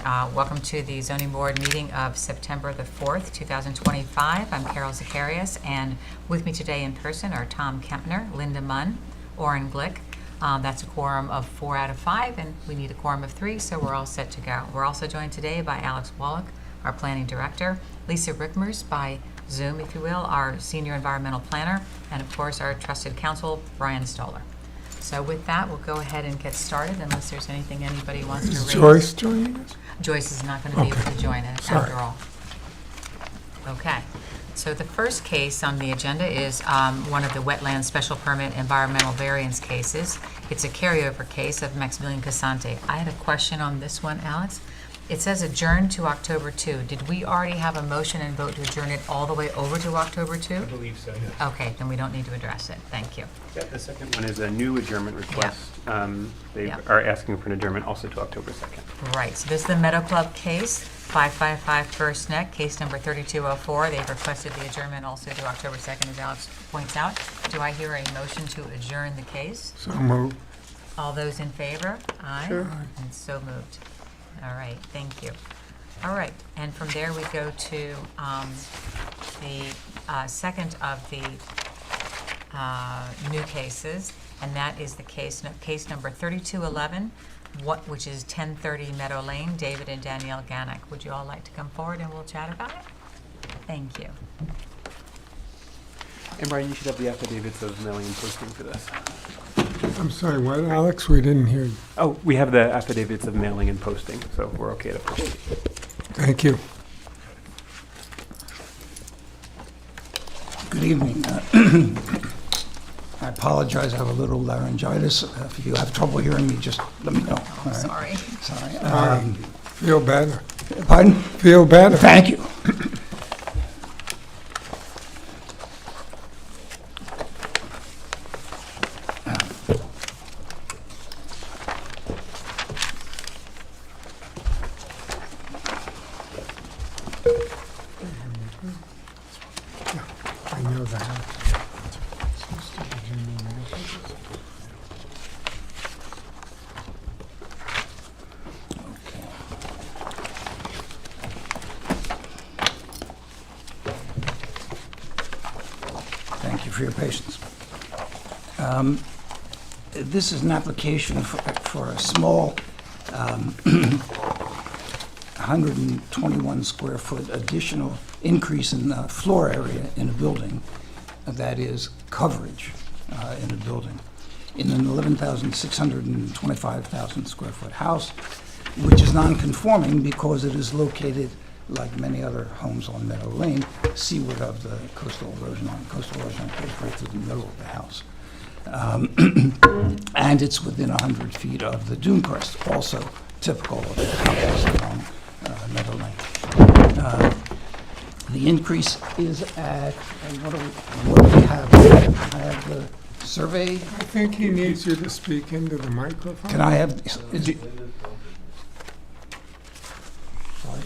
welcome to the zoning board meeting of September the 4th, 2025. I'm Carol Zacharias, and with me today in person are Tom Kempner, Linda Munn, Orrin Glick. That's a quorum of 4 out of 5, and we need a quorum of 3, so we're all set to go. We're also joined today by Alex Wallach, our planning director, Lisa Rickmers by Zoom, if you will, our senior environmental planner, and of course our trusted counsel, Brian Stoller. So with that, we'll go ahead and get started unless there's anything anybody wants to raise. Is Joyce joining us? Joyce is not going to be able to join us after all. Okay. So the first case on the agenda is one of the wetland special permit environmental variance cases. It's a carryover case of Maximilian Casante. I had a question on this one, Alex. It says adjourn to October 2. Did we already have a motion and vote to adjourn it all the way over to October 2? I believe so, yes. Okay, then we don't need to address it. Thank you. Yeah, the second one is a new adjournment request. They Yeah. are asking for an adjournment also to October 2nd. Right, so this is the Meadow Club case, 555 First Neck, case number 3204. They've requested the adjournment also to October 2nd, as Alex points out. Do I hear a motion to adjourn the case? So moved. All those in favor? Aye. Sure. And so moved. All right, thank you. All right, and from there we go to the second of the new cases, and that is the case number 3211, which is 1030 Meadow Lane, David and Danielle Ganick. Would you all like to come forward and we'll chat about it? Thank you. And Brian, you should have the affidavits of mailing and posting for this. I'm sorry, what, Alex? We didn't hear you. Oh, we have the affidavits of mailing and posting, so we're okay to proceed. Thank you. Good evening. I apologize, I have a little laryngitis. If you have trouble hearing me, just let me know. All right? Sorry. Sorry. Feel better. Pardon? Feel better. Thank you. I know that. Thank you for your patience. This is an application for a small 121 square foot additional increase in floor area in a building, that is coverage in a building, in an 11,625,000 square foot house, which is non-conforming because it is located, like many other homes on Meadow Lane, seaward of the coastal erosion line. Coastal erosion line goes right through the middle of the house. And it's within 100 feet of the dune crest, also typical of the houses along Meadow Lane. The increase is at, and what do we have? I have the survey. I think he needs you to speak into the microphone. Can I have, is it? Sorry.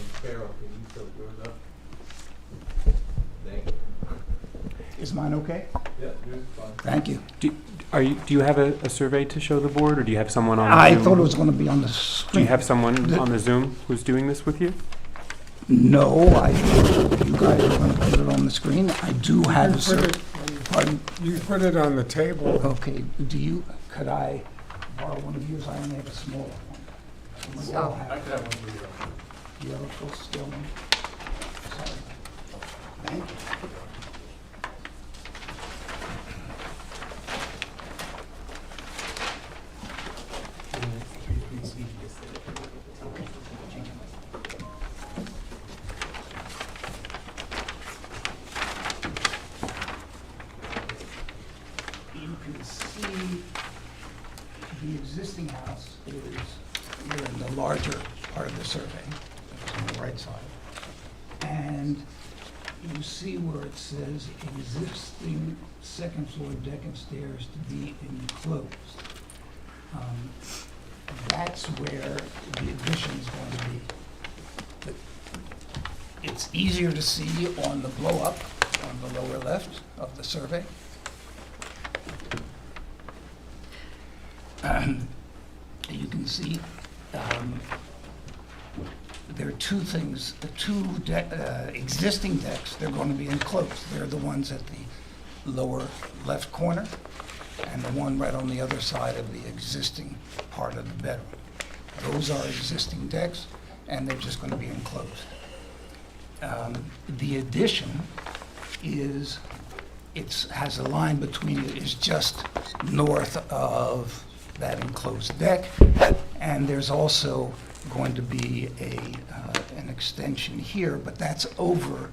Is mine okay? Yeah, yours is fine. Thank you. Do you have a survey to show the board, or do you have someone on I Zoom? thought it was going to be on the Do screen. you have someone on the Zoom who's doing this with you? No, you guys are going to put it on the screen. I do have a survey. Pardon? You put it on the table. Okay, could I borrow one of yours? I only have a small one. Unless you all I have- could have one for you. Do you have a full scale one? Sorry. Thank you. You can see the existing house is here in the larger part of the survey, which is on the right side. And you see where it says existing second floor deck and stairs to be enclosed. That's where the addition is going to be. But it's easier to see on the blow-up on the lower left of the survey. You can see there are two things. The two existing decks, they're going to be enclosed. They're the ones at the lower left corner and the one right on the other side of the existing part of the bedroom. Those are existing decks, and they're just going to be enclosed. The addition is, has a line between it, is just north of that enclosed deck, and there's also going to be an extension here, but that's over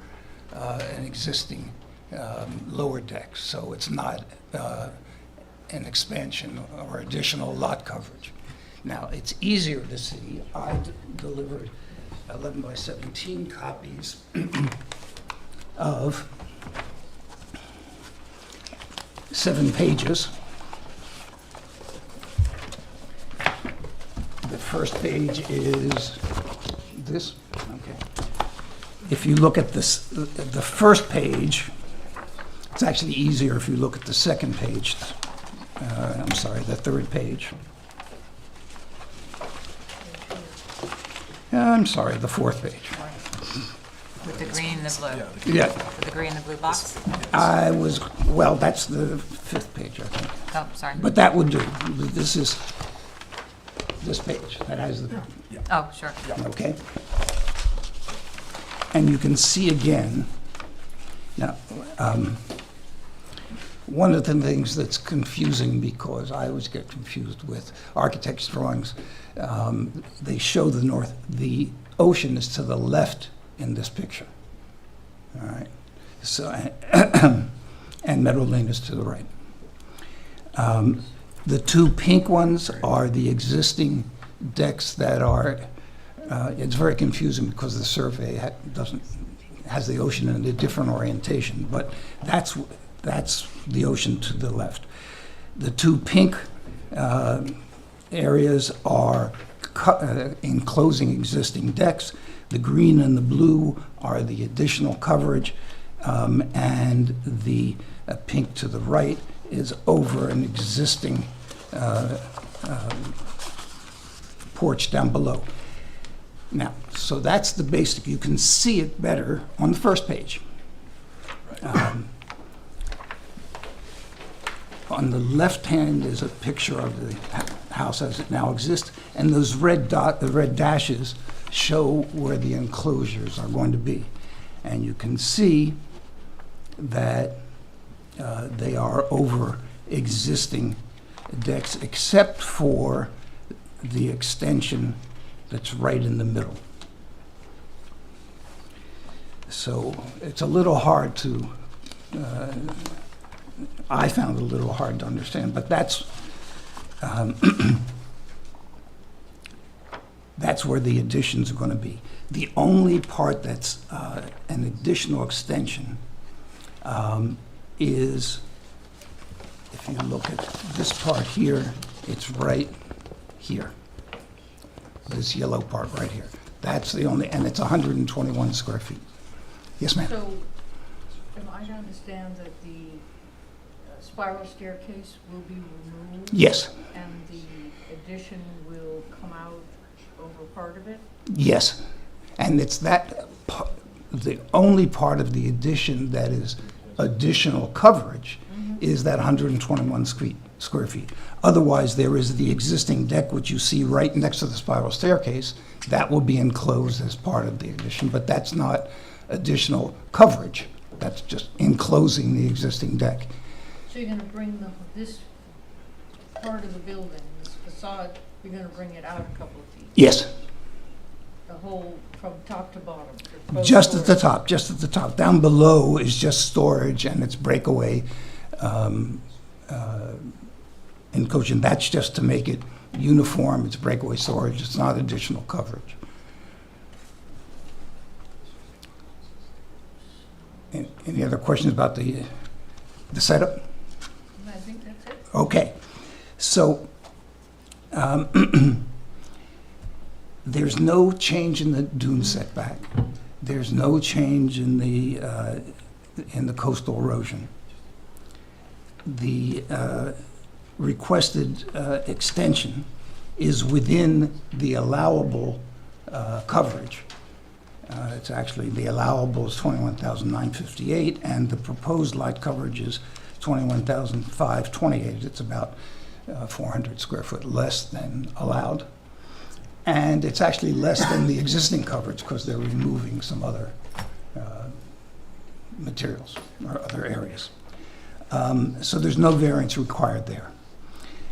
an existing lower deck, so it's not an expansion or additional lot coverage. Now, it's easier to see. I delivered 11 by 17 copies of 7 pages. The first page is this. Okay. If you look at this, the first page, it's actually easier if you look at the second page. I'm sorry, the third page. I'm sorry, the fourth page. With the green and the blue. Yeah, With the green and the blue box? well, that's the fifth page, I think. Oh, sorry. But that would do. This is this page that has the, Oh, sure. okay? And you can see again, now, one of the things that's confusing, because I always get confused with architects' drawings, they show the ocean is to the left in this picture. All right? So, and Meadow Lane is to the right. The two pink ones are the existing decks that are, it's very confusing because the survey has the ocean in a different orientation, but that's the ocean to the left. The two pink areas are enclosing existing decks. The green and the blue are the additional coverage, and the pink to the right is over an existing porch down below. Now, so that's the basic. You can see it better on the first page. On the left hand is a picture of the house as it now exists, and those red dashes show where the enclosures are going to be. And you can see that they are over existing decks, except for the extension that's right in the middle. So it's a little hard to, I found it a little hard to understand, but that's that's where the additions are going to be. The only part that's an additional extension is, if you look at this part here, it's right here. This yellow part right here. That's the only, and it's 121 square feet. Yes, ma'am? So, am I to understand that the spiral staircase will be removed? Yes, And the addition will come out over part of it? yes. And it's that, the only part of the addition that is additional coverage is that 121 square feet. Otherwise, there is the existing deck, which you see right next to the spiral staircase. That will be enclosed as part of the addition, but that's not additional coverage. That's just enclosing the existing deck. So you're gonna bring this part of the building, this facade, you're gonna bring it out a couple of feet? Yes, The whole, from top to bottom? both just at the doors? top, just at the top. Down below is just storage and it's breakaway enclosure. That's just to make it uniform. It's breakaway storage. It's not additional coverage. Any other questions about the setup? I think that's it. Okay. So there's no change in the dune setback. There's no change in the coastal erosion. The requested extension is within the allowable coverage. It's actually, the allowable is 21,958, and the proposed lot coverage is 21,528. It's about 400 square foot less than allowed. And it's actually less than the existing coverage because they're removing some other materials or other areas. So there's no variance required there.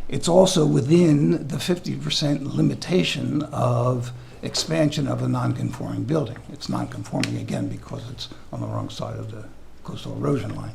It's also within the 50% limitation of expansion of a non-conforming building. It's non-conforming again because it's on the wrong side of the coastal erosion line.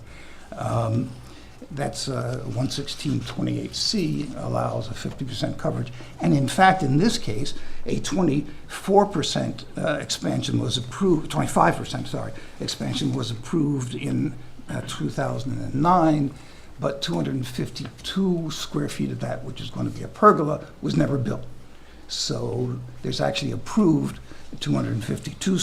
That's 11628C allows a 50% coverage. And in fact, in this case, a 24% expansion was approved, 25%, sorry, expansion was approved in 2009, but 252 square feet of that, which is going to be a pergola, was never built. So there's actually approved 252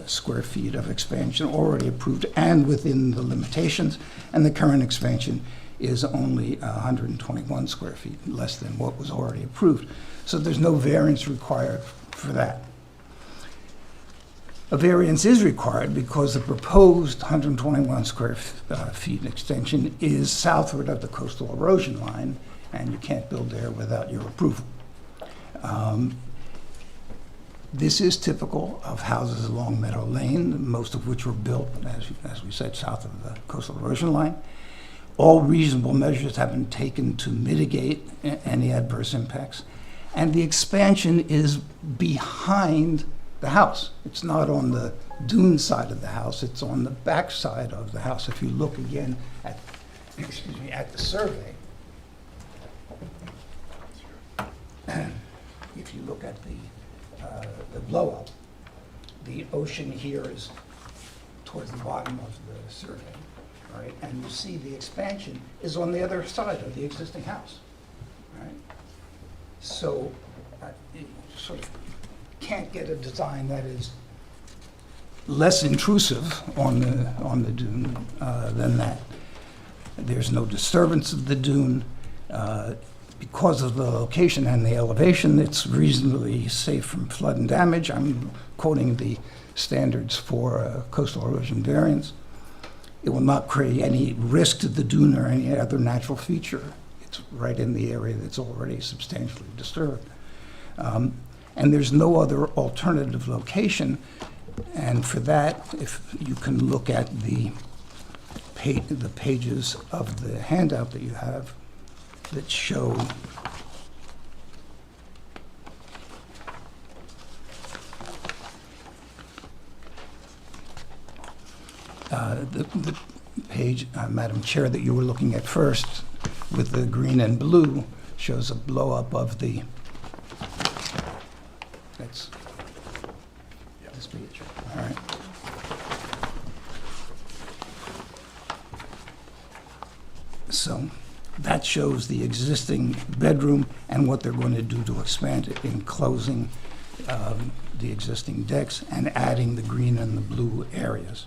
square feet of expansion already approved and within the limitations, and the current expansion is only 121 square feet, less than what was already approved. So there's no variance required for that. A variance is required because the proposed 121 square feet extension is southward of the coastal erosion line, and you can't build there without your approval. This is typical of houses along Meadow Lane, most of which were built, as we said, south of the coastal erosion line. All reasonable measures have been taken to mitigate any adverse impacts, and the expansion is behind the house. It's not on the dune side of the house, it's on the back side of the house. If you look again at, at the survey, if you look at the blow-up, the ocean here is towards the bottom of the survey, right? And you see the expansion is on the other side of the existing house, right? So you sort of can't get a design that is less intrusive on the dune than that. There's no disturbance of the dune. Because of the location and the elevation, it's reasonably safe from flood and damage. I'm quoting the standards for coastal erosion variance. It will not create any risk to the dune or any other natural feature. It's right in the area that's already substantially disturbed. And there's no other alternative location. And for that, if you can look at the pages of the handout that you have that show the page, Madam Chair, that you were looking at first with the green and blue shows a blow-up of the, that's this page, all right. So that shows the existing bedroom and what they're going to do to expand it, enclosing the existing decks and adding the green and the blue areas.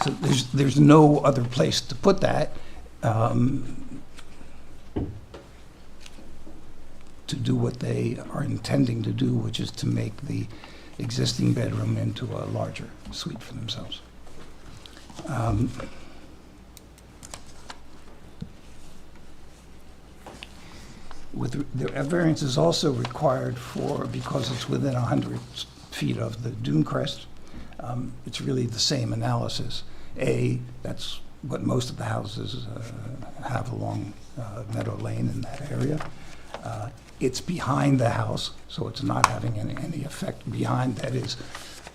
So there's no other place to put that to do what they are intending to do, which is to make the existing bedroom into a larger suite for themselves. The variance is also required because it's within 100 feet of the dune crest. It's really the same analysis. That's what most of the houses have along Meadow Lane in that area. It's behind the house, so it's not having any effect behind. That is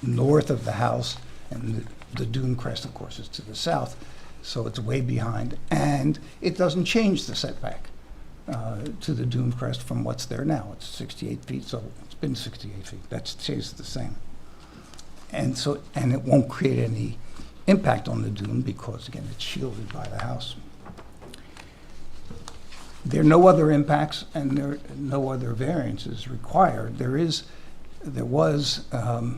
north of the house, and the dune crest, of course, is to the south, so it's way behind. And it doesn't change the setback to the dune crest from what's there now. It's 68 feet, so it's been 68 feet. That stays the same. And it won't create any impact on the dune because, again, it's shielded by the house. There are no other impacts and there are no other variances required. There was a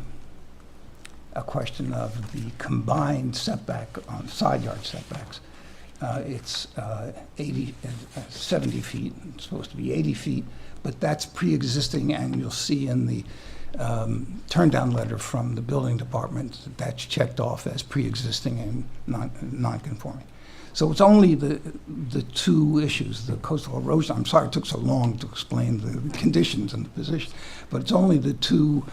question of the combined setback on side yard setbacks. It's 70 feet, it's supposed to be 80 feet, but that's pre-existing, and you'll see in the turn-down letter from the building department that that's checked off as pre-existing and non-conforming. So it's only the two issues, the coastal erosion. I'm sorry it took so long to explain the conditions and the position, but it's only the two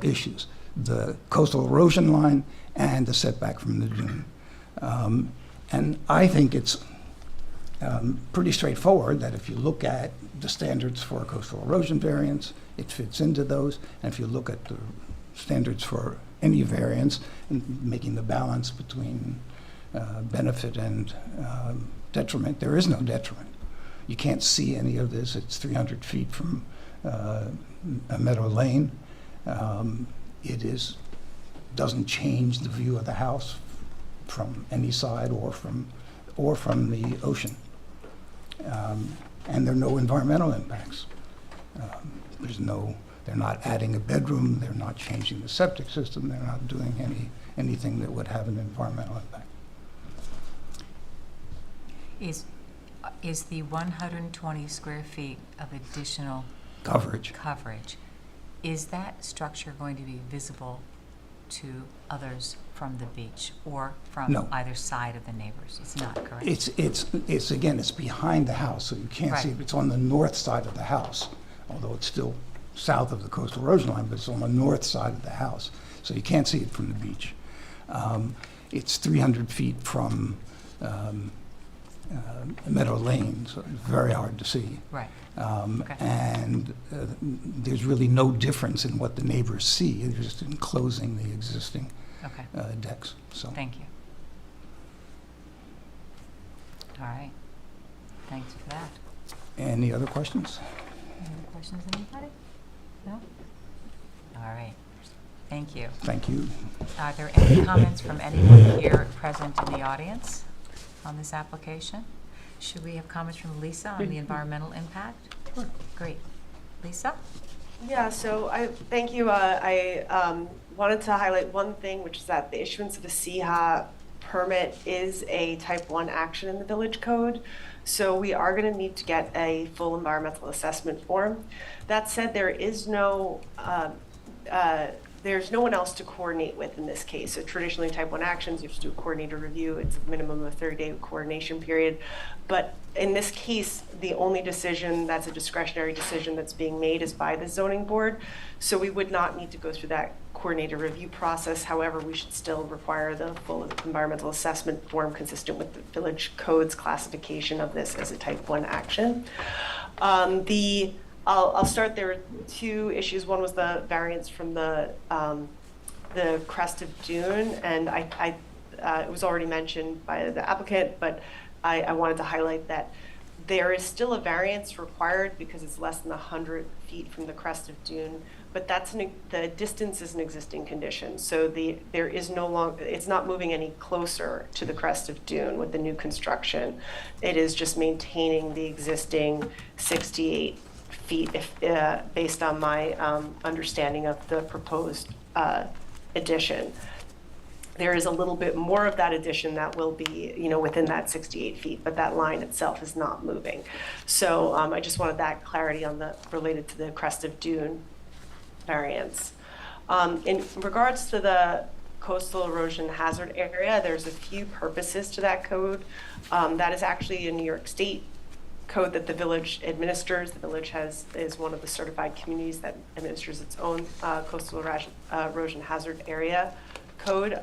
issues, the coastal erosion line and the setback from the dune. And I think it's pretty straightforward that if you look at the standards for a coastal erosion variance, it fits into those. And if you look at the standards for any variance, and making the balance between benefit and detriment, there is no detriment. You can't see any of this. It's 300 feet from a meadow lane. Doesn't change the view of the house from any side or from the ocean. And there are no environmental impacts. They're not adding a bedroom, they're not changing the septic system, they're not doing anything that would have an environmental impact. Is the 120 square feet of additional Coverage. is that structure going to be visible to others from the beach or from No. either side of the neighbors? It's not, correct? It's behind the house, so you can't see it. Right. It's on the north side of the house, although it's still south of the coastal erosion line, but it's on the north side of the house, so you can't see it from the beach. It's 300 feet from Meadow Lane, so it's very hard to see. Right. Okay. And there's really no difference in what the neighbors see. They're just enclosing the existing Okay. decks. So Thank you. All right. Thanks for that. any other questions? Any other questions, anybody? No? All right. Thank you. Thank you. Are there any comments from anyone here present in the audience on this application? Should we have comments from Lisa on the environmental impact? Sure. Great. Lisa? Yeah, so thank you. I wanted to highlight one thing, which is that the issuance of a CHA permit is a type 1 action in the village code. So we are going to need to get a full environmental assessment form. That said, there's no one else to coordinate with in this case. So traditionally, type 1 actions, you have to do a coordinator review. It's a minimum of a 30-day coordination period. But in this case, the only decision that's a discretionary decision that's being made is by the zoning board. So we would not need to go through that coordinator review process. However, we should still require the full environmental assessment form consistent with the village code's classification of this as a type 1 action. I'll start. There were two issues. One was the variance from the crest of dune, and it was already mentioned by the applicant, but I wanted to highlight that there is still a variance required because it's less than 100 feet from the crest of dune, but the distance is an existing condition. So there is no longer, it's not moving any closer to the crest of dune with the new construction. It is just maintaining the existing 68 feet based on my understanding of the proposed addition. There is a little bit more of that addition that will be, within that 68 feet, but that line itself is not moving. So I just wanted that clarity related to the crest of dune variance. In regards to the coastal erosion hazard area, there's a few purposes to that code. That is actually a New York State code that the village administers. The village is one of the certified communities that administers its own coastal erosion hazard area code.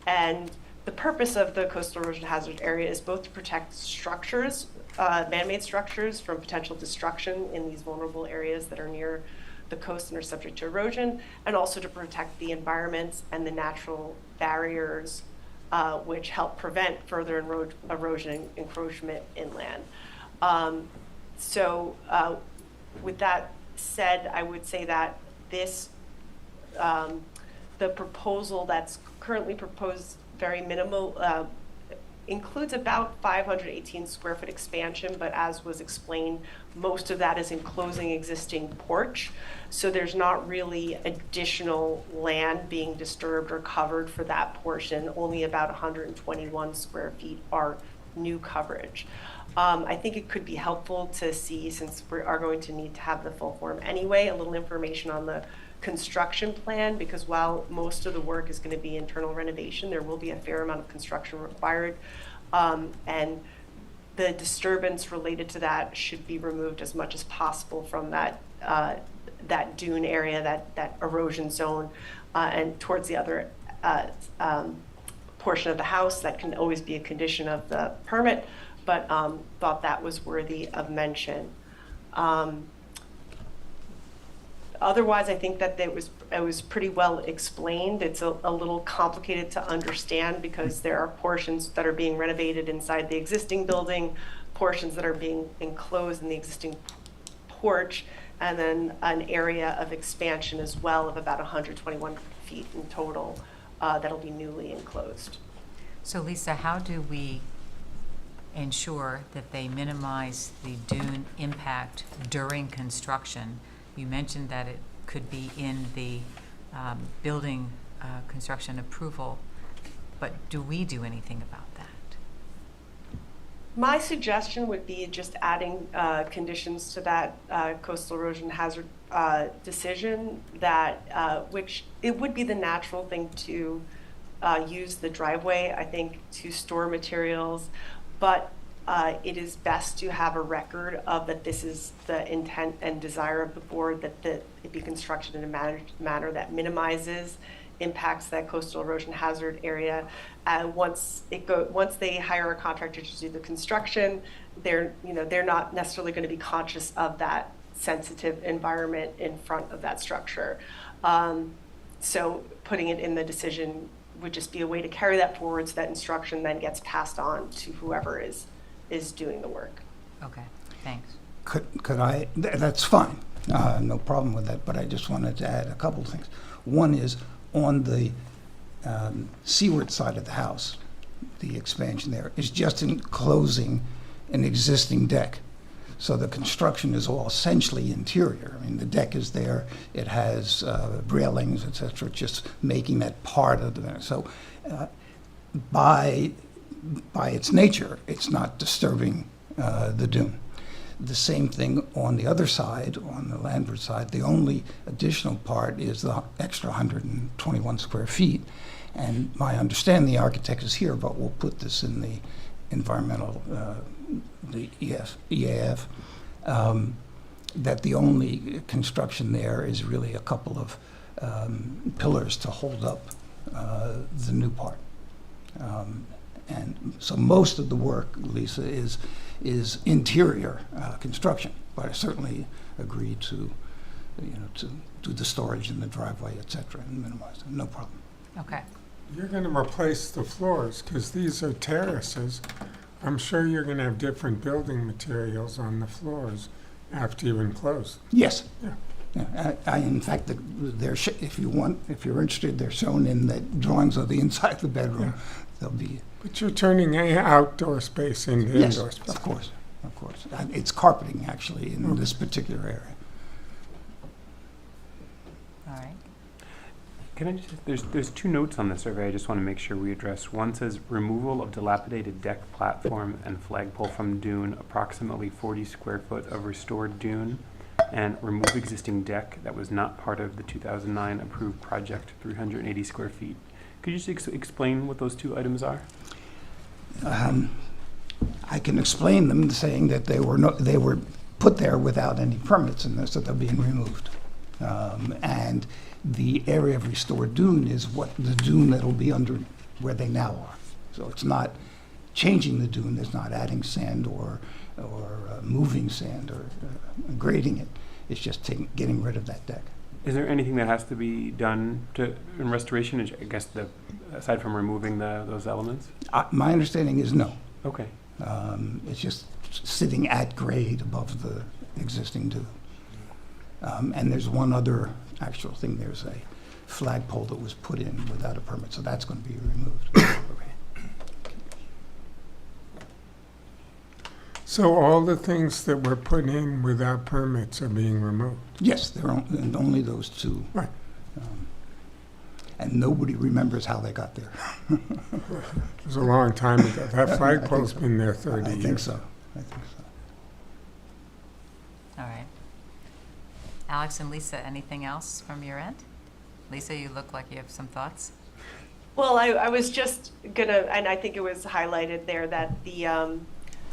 And the purpose of the coastal erosion hazard area is both to protect structures, man-made structures, from potential destruction in these vulnerable areas that are near the coast and are subject to erosion, and also to protect the environments and the natural barriers which help prevent further erosion and encroachment inland. With that said, I would say that the proposal that's currently proposed very minimal includes about 518 square foot expansion, but as was explained, most of that is enclosing existing porch. So there's not really additional land being disturbed or covered for that portion. Only about 121 square feet are new coverage. I think it could be helpful to see, since we are going to need to have the full form anyway, a little information on the construction plan, because while most of the work is going to be internal renovation, there will be a fair amount of construction required. And the disturbance related to that should be removed as much as possible from that that dune area, that erosion zone, and towards the other portion of the house. That can always be a condition of the permit, but thought that was worthy of mention. Otherwise, I think that it was pretty well explained. It's a little complicated to understand because there are portions that are being renovated inside the existing building, portions that are being enclosed in the existing porch, and then an area of expansion as well of about 121 feet in total that'll be newly enclosed. So Lisa, how do we ensure that they minimize the dune impact during construction? You mentioned that it could be in the building construction approval, but do we do anything about that? My suggestion would be just adding conditions to that coastal erosion hazard decision, that which it would be the natural thing to use the driveway, I think, to store materials, but it is best to have a record of that this is the intent and desire of the board, that it be constructed in a manner that minimizes impacts that coastal erosion hazard area. Once they hire a contractor to do the construction, they're not necessarily going to be conscious of that sensitive environment in front of that structure. So putting it in the decision would just be a way to carry that forward, so that instruction then gets passed on to whoever is doing the work. Okay, thanks. Could I, that's fine, no problem with that, but I just wanted to add a couple things. One is on the seaward side of the house, the expansion there is just enclosing an existing deck. So the construction is all essentially interior. I mean, the deck is there, it has railings, et cetera, just making that part of the, so by its nature, it's not disturbing the dune. The same thing on the other side, on the landward side. The only additional part is the extra 121 square feet. And my understanding, the architect is here, but we'll put this in the environmental, the EAF, that the only construction there is really a couple of pillars to hold up the new part. And so most of the work, Lisa, is interior construction, but I certainly agree to do the storage in the driveway, et cetera, and minimize it. No problem. Okay. You're going to replace the floors because these are terraces. I'm sure you're going to have different building materials on the floors after you enclose. Yes. Yeah. Yeah, in fact, if you're interested, they're shown in the drawings of the inside of the bedroom. Yeah. They'll be. But you're turning an outdoor space into Yes, indoor space. of course. It's carpeting, actually, in this particular area. All right. Can I just, there's two notes on the survey I just want to make sure we address. One says removal of dilapidated deck platform and flagpole from dune, approximately 40 square foot of restored dune, and remove existing deck that was not part of the 2009 approved project, 380 square feet. Could you just explain what those two items are? I can explain them saying that they were put there without any permits, and so they're being removed. And the area of restored dune is what the dune that'll be under where they now are. So it's not changing the dune. It's not adding sand or moving sand or grading it. It's just getting rid of that deck. Is there anything that has to be done in restoration? I guess aside from removing those elements. My understanding is no. Okay. It's just sitting at grade above the existing dune. And there's one other actual thing. There's a flagpole that was put in without a permit, so that's going to be removed. So all the things that were put in without permits are being removed? Yes, and only those two. Right. And nobody remembers how they got there. It was a long time ago. That flagpole's been there 30 years. I think so. I think so. All right. Alex and Lisa, anything else from your end? Lisa, you look like you have some thoughts. Well, I was just gonna, and I think it was highlighted there that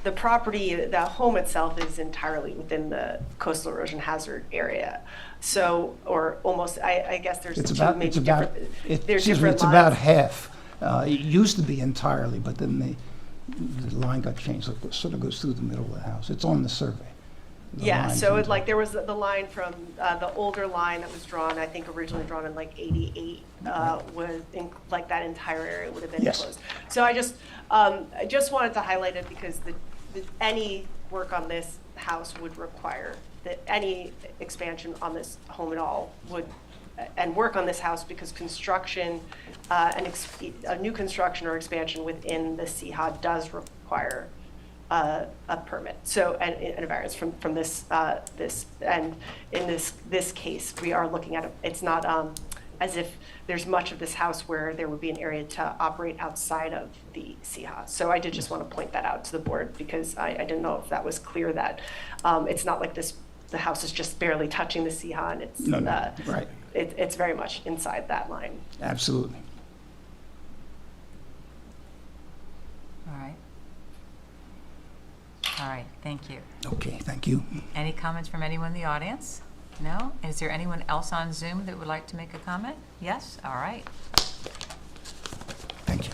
the property, the home itself is entirely within the coastal erosion hazard area. So, or almost, I guess there's It's two about, maybe it's about, different, there's excuse me, different it's about lines. half. It used to be entirely, but then the line got changed, so it sort of goes through the middle of the house. It's on the survey. The Yeah, line so comes it, like up. there was the line from the older line that was drawn, I think originally drawn in like 88, was in, like that entire area would have been Yes. enclosed. So I just wanted to highlight it because any work on this house would require that any expansion on this home at all would, and work on this house because construction, a new construction or expansion within the CHA does require a permit. So, and a variance from this, and in this case, we are looking at, it's not as if there's much of this house where there would be an area to operate outside of the CHA. So I did just want to point that out to the board because I didn't know if that was clear that it's not like this, the house is just barely touching the CHA and it's, No, right, it's very much inside that line. absolutely. All right. All right, thank you. Okay, thank you. Any comments from anyone in the audience? No? Is there anyone else on Zoom that would like to make a comment? Yes? All right. Thank you.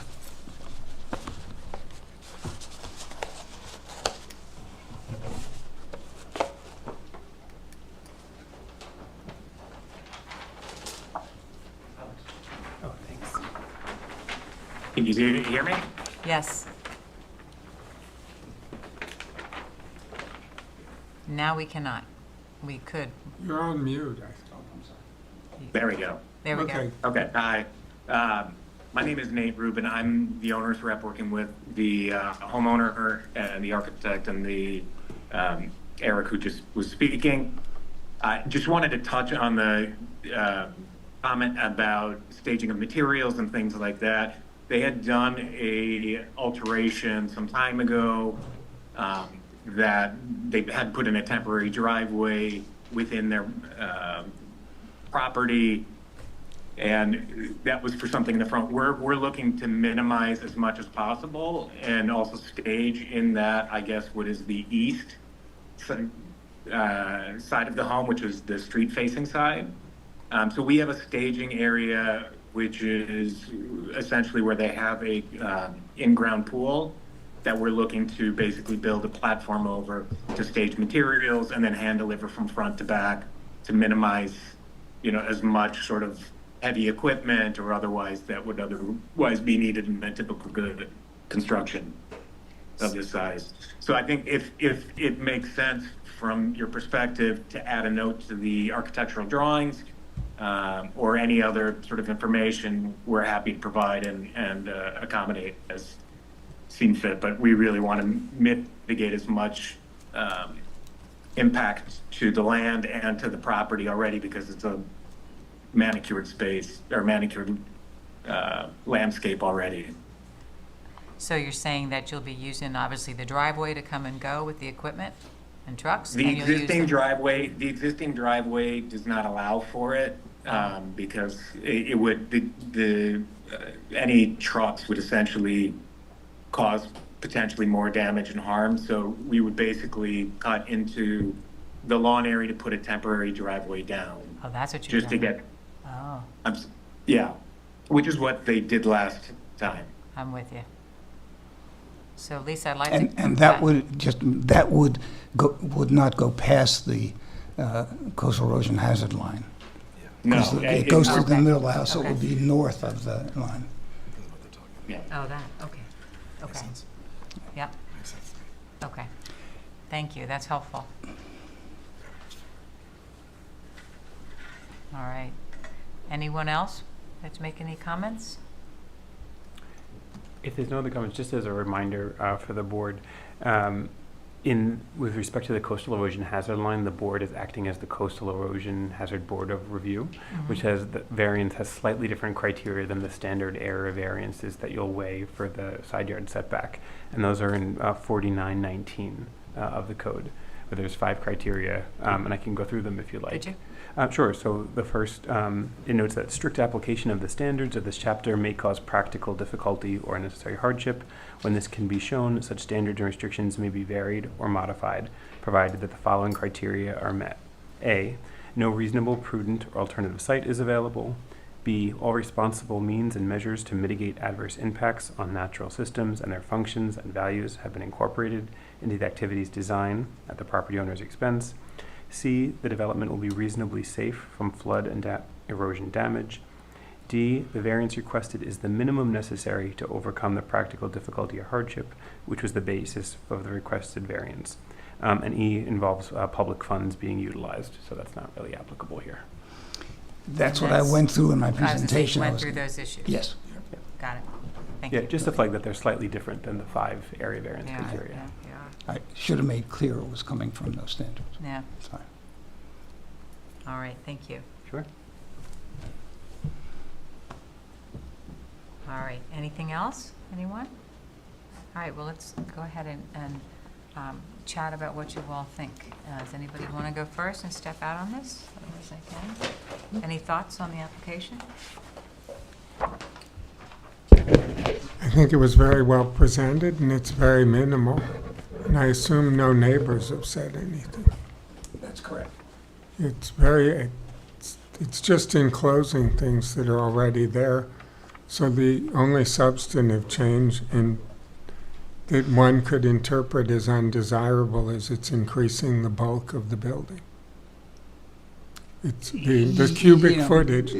Oh, thanks. Can you hear me? Yes. Now we cannot. We could. You're on mute, I There we go. There we Okay. go. Okay, hi. My name is Nate Rubin. I'm the owner's rep working with the homeowner and the architect and the Eric who just was speaking. I just wanted to touch on the comment about staging of materials and things like that. They had done a alteration some time ago that they had put in a temporary driveway within their property, and that was for something in the front. We're looking to minimize as much as possible and also stage in that, I guess, what is the east side of the home, which is the street-facing side. So we have a staging area, which is essentially where they have a in-ground pool that we're looking to basically build a platform over to stage materials and then hand deliver from front to back to minimize, as much sort of heavy equipment or otherwise that would otherwise be needed in a typical good construction of this size. So I think if it makes sense from your perspective to add a note to the architectural drawings or any other sort of information, we're happy to provide and accommodate as seen fit, but we really want to mitigate as much impact to the land and to the property already because it's a manicured space or manicured landscape already. So you're saying that you'll be using, obviously, the driveway to come and go with the equipment and trucks? The and you'll use existing driveway does not allow for it because it would any trucks would essentially cause potentially more damage and harm. So we would basically cut into the lawn area to put a temporary driveway down. Oh, that's what you're Just to doing. get, Oh, yeah, which is what they did last time. I'm with you. So Lisa, I'd like to. And that would not go past the coastal erosion hazard line. No. 'Cause it goes through the Okay. middle of the house, so it would Okay. be north of the line. Yeah. Oh, that, okay. Okay. Yep. Okay. Thank you, that's helpful. All right. Anyone else like to make any comments? If there's no other comments, just as a reminder for the board, With respect to the coastal erosion hazard line, the board is acting as the coastal erosion hazard board of review, which has, the variance has slightly different criteria than the standard area variances that you'll weigh for the side yard setback. And those are in 4919 of the code, where there's 5 criteria, and I can go through them if you like. Could you? Sure. So the first, it notes that strict application of the standards of this chapter may cause practical difficulty or unnecessary hardship. When this can be shown, such standards and restrictions may be varied or modified, provided that the following criteria are met. A, no reasonable, prudent, or alternative site is available. B, all responsible means and measures to mitigate adverse impacts on natural systems and their functions and values have been incorporated into the activity's design at the property owner's expense. C, the development will be reasonably safe from flood and erosion damage. D, the variance requested is the minimum necessary to overcome the practical difficulty or hardship, which was the basis of the requested variance. And E involves public funds being utilized, so that's not really applicable here. That's what I went through in my I was gonna say, presentation. you went through those issues. Yes. Got it. Thank Yeah, you. just to flag that they're slightly different than the 5 area variance Yeah, criteria. yeah, I should have made clear it was coming from those standards. yeah. Sorry. All right, thank you. Sure. All right, anything else? Anyone? All right, well, let's go ahead and chat about what you all think. Does anybody want to go first and step out on this? Otherwise I can. Any thoughts on the application? I think it was very well presented, and it's very minimal. And I assume no neighbors have said anything. That's correct. It's it's just enclosing things that are already there. So the only substantive change that one could interpret as undesirable is it's increasing the bulk of the building. It's the cubic You know, footage.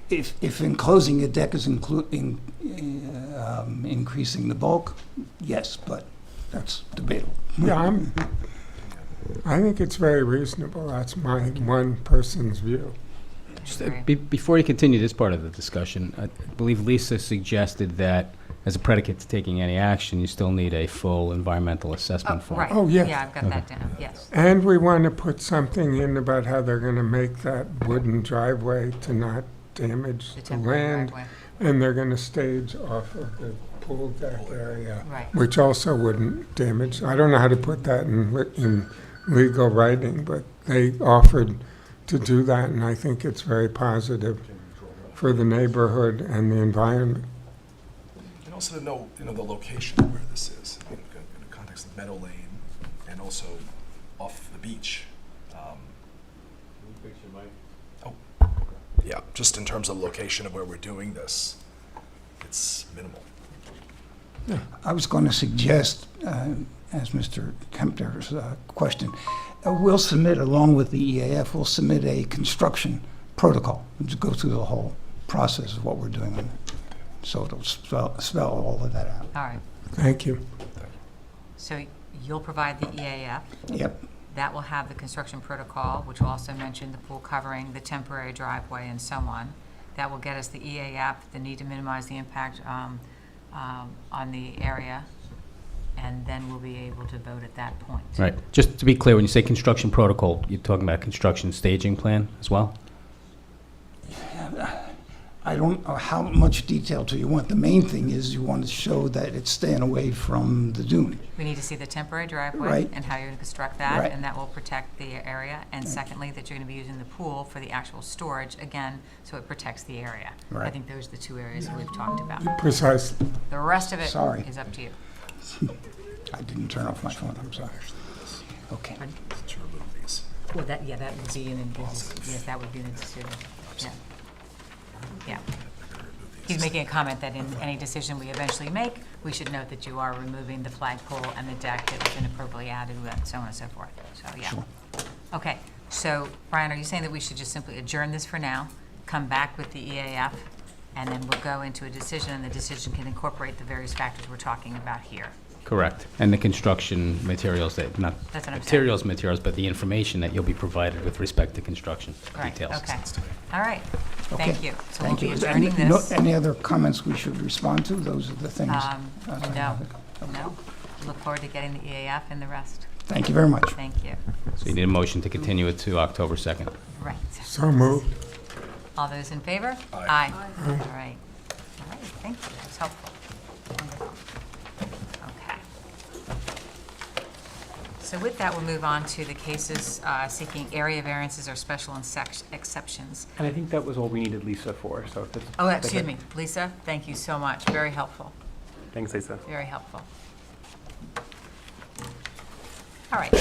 If enclosing a deck is increasing the bulk, yes, but that's debatable. Yeah, I think it's very reasonable. That's my one person's view. Just, Agree. before you continue this part of the discussion, I believe Lisa suggested that as a predicate to taking any action, you still need a full environmental assessment form. Right. Oh, yes. Yeah, I've got that down, yes. And we want to put something in about how they're going to make that wooden driveway to not damage The the temporary land. driveway. And they're going to stage off of the pool deck area, Right. which also wouldn't damage. I don't know how to put that in legal writing, but they offered to do that, and I think it's very positive for the neighborhood and the environment. And also to know, the location of where this is, in the context of Meadow Lane and also off the beach. Yeah, just in terms of location of where we're doing this, it's minimal. I was going to suggest, as Mr. Kempner's question, we'll submit, along with the EAF, we'll submit a construction protocol to go through the whole process of what we're doing on it. So it'll spell all of that out. All right, Thank you. so you'll provide the EAF. Yep. That will have the construction protocol, which will also mention the pool covering, the temporary driveway, and so on. That will get us the EAF, the need to minimize the impact on the area, and then we'll be able to vote at that point. Right. Just to be clear, when you say construction protocol, you're talking about construction staging plan as well? I don't know how much detail do you want. The main thing is you want to show that it's staying away from the dune. We need to see the temporary driveway Right. and how you're going to construct that, Right. and that will protect the area. And secondly, that you're going to be using the pool for the actual storage, again, so it protects the area. I Right. think those are the 2 areas that we've talked about. Precisely. The rest of it Sorry. is up to you. I didn't turn off my phone, I'm sorry. Okay. Pardon? To remove these. Well, that would be yes, that would be in the decision. Yeah. Yeah. He's making a comment that in any decision we eventually make, we should note that you are removing the flagpole and the deck that has been appropriately added, and so on and so forth. So, yeah. Sure. Okay, so Brian, are you saying that we should just simply adjourn this for now, come back with the EAF, and then we'll go into a decision, and the decision can incorporate the various factors we're talking about here? Correct. And the construction materials that, not That's what I'm saying. materials, but the information that you'll be provided with respect to construction Right, details. okay. All right, thank Okay. you. So we'll Thank be you. adjourning And this. Any other comments we should respond to? Those are the things. No, no. Look forward to getting the EAF and the rest. Thank you very much. Thank you. So you need a motion to continue it to October 2nd. Right. So moved. All those in favor? Aye. All right. All right, thank you, that was helpful. Wonderful. Okay. So with that, we'll move on to the cases seeking area variances or special exceptions. And I think that was all we needed Lisa for, so if it's. Oh, excuse me, Lisa, thank you so much, very helpful, Thanks, Lisa. very helpful. All right,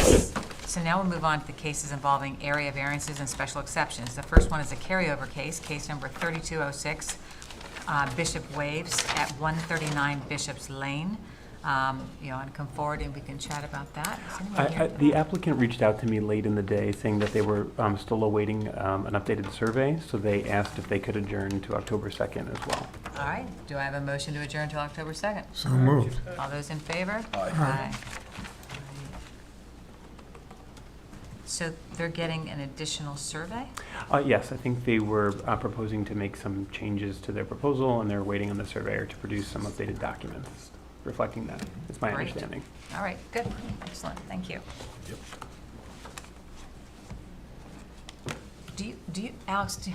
so now we'll move on to the cases involving area variances and special exceptions. The first one is a carryover case, case number 3206, Bishop Waves at 139 Bishop's Lane. And come forward and we can chat about that. Is anyone here for The that? applicant reached out to me late in the day saying that they were still awaiting an updated survey, so they asked if they could adjourn to October 2nd as well. All right, do I have a motion to adjourn till October 2nd? So moved. All those in favor? Aye. So they're getting an additional survey? Yes, I think they were proposing to make some changes to their proposal, and they're waiting on the surveyor to produce some updated documents reflecting that, is my Great. understanding. All right, good, excellent, thank you. Yep. Do you, Alex,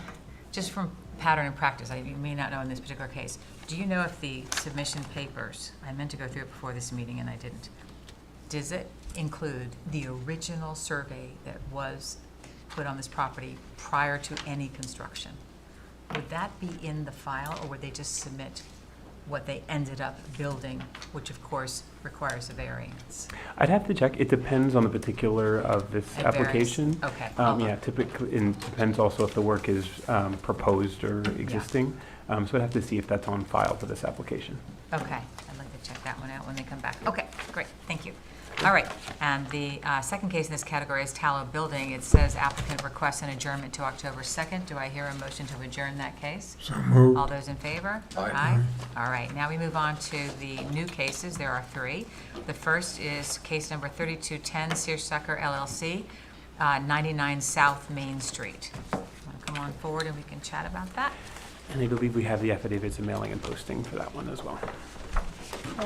just from pattern and practice, you may not know in this particular case, do you know if the submission papers, I meant to go through it before this meeting and I didn't, does it include the original survey that was put on this property prior to any construction? Would that be in the file, or would they just submit what they ended up building, which of course requires a variance? I'd have to check. It depends on the particular of this It varies. application. Okay. Yeah, typically, it depends also if the work is proposed or existing. So I'd have to see if that's on file for this application. Okay, I'd like to check that one out when they come back. Okay, great, thank you. All right, and the second case in this category is Tallow Building. It says applicant requests an adjournment to October 2nd. Do I hear a motion to adjourn that case? So moved. All those in favor? Aye. All right, now we move on to the new cases. There are three. The first is case number 3210, Searsucker LLC, 99 South Main Street. Want to come on forward and we can chat about that? And I believe we have the affidavits of mailing and posting for that one as well.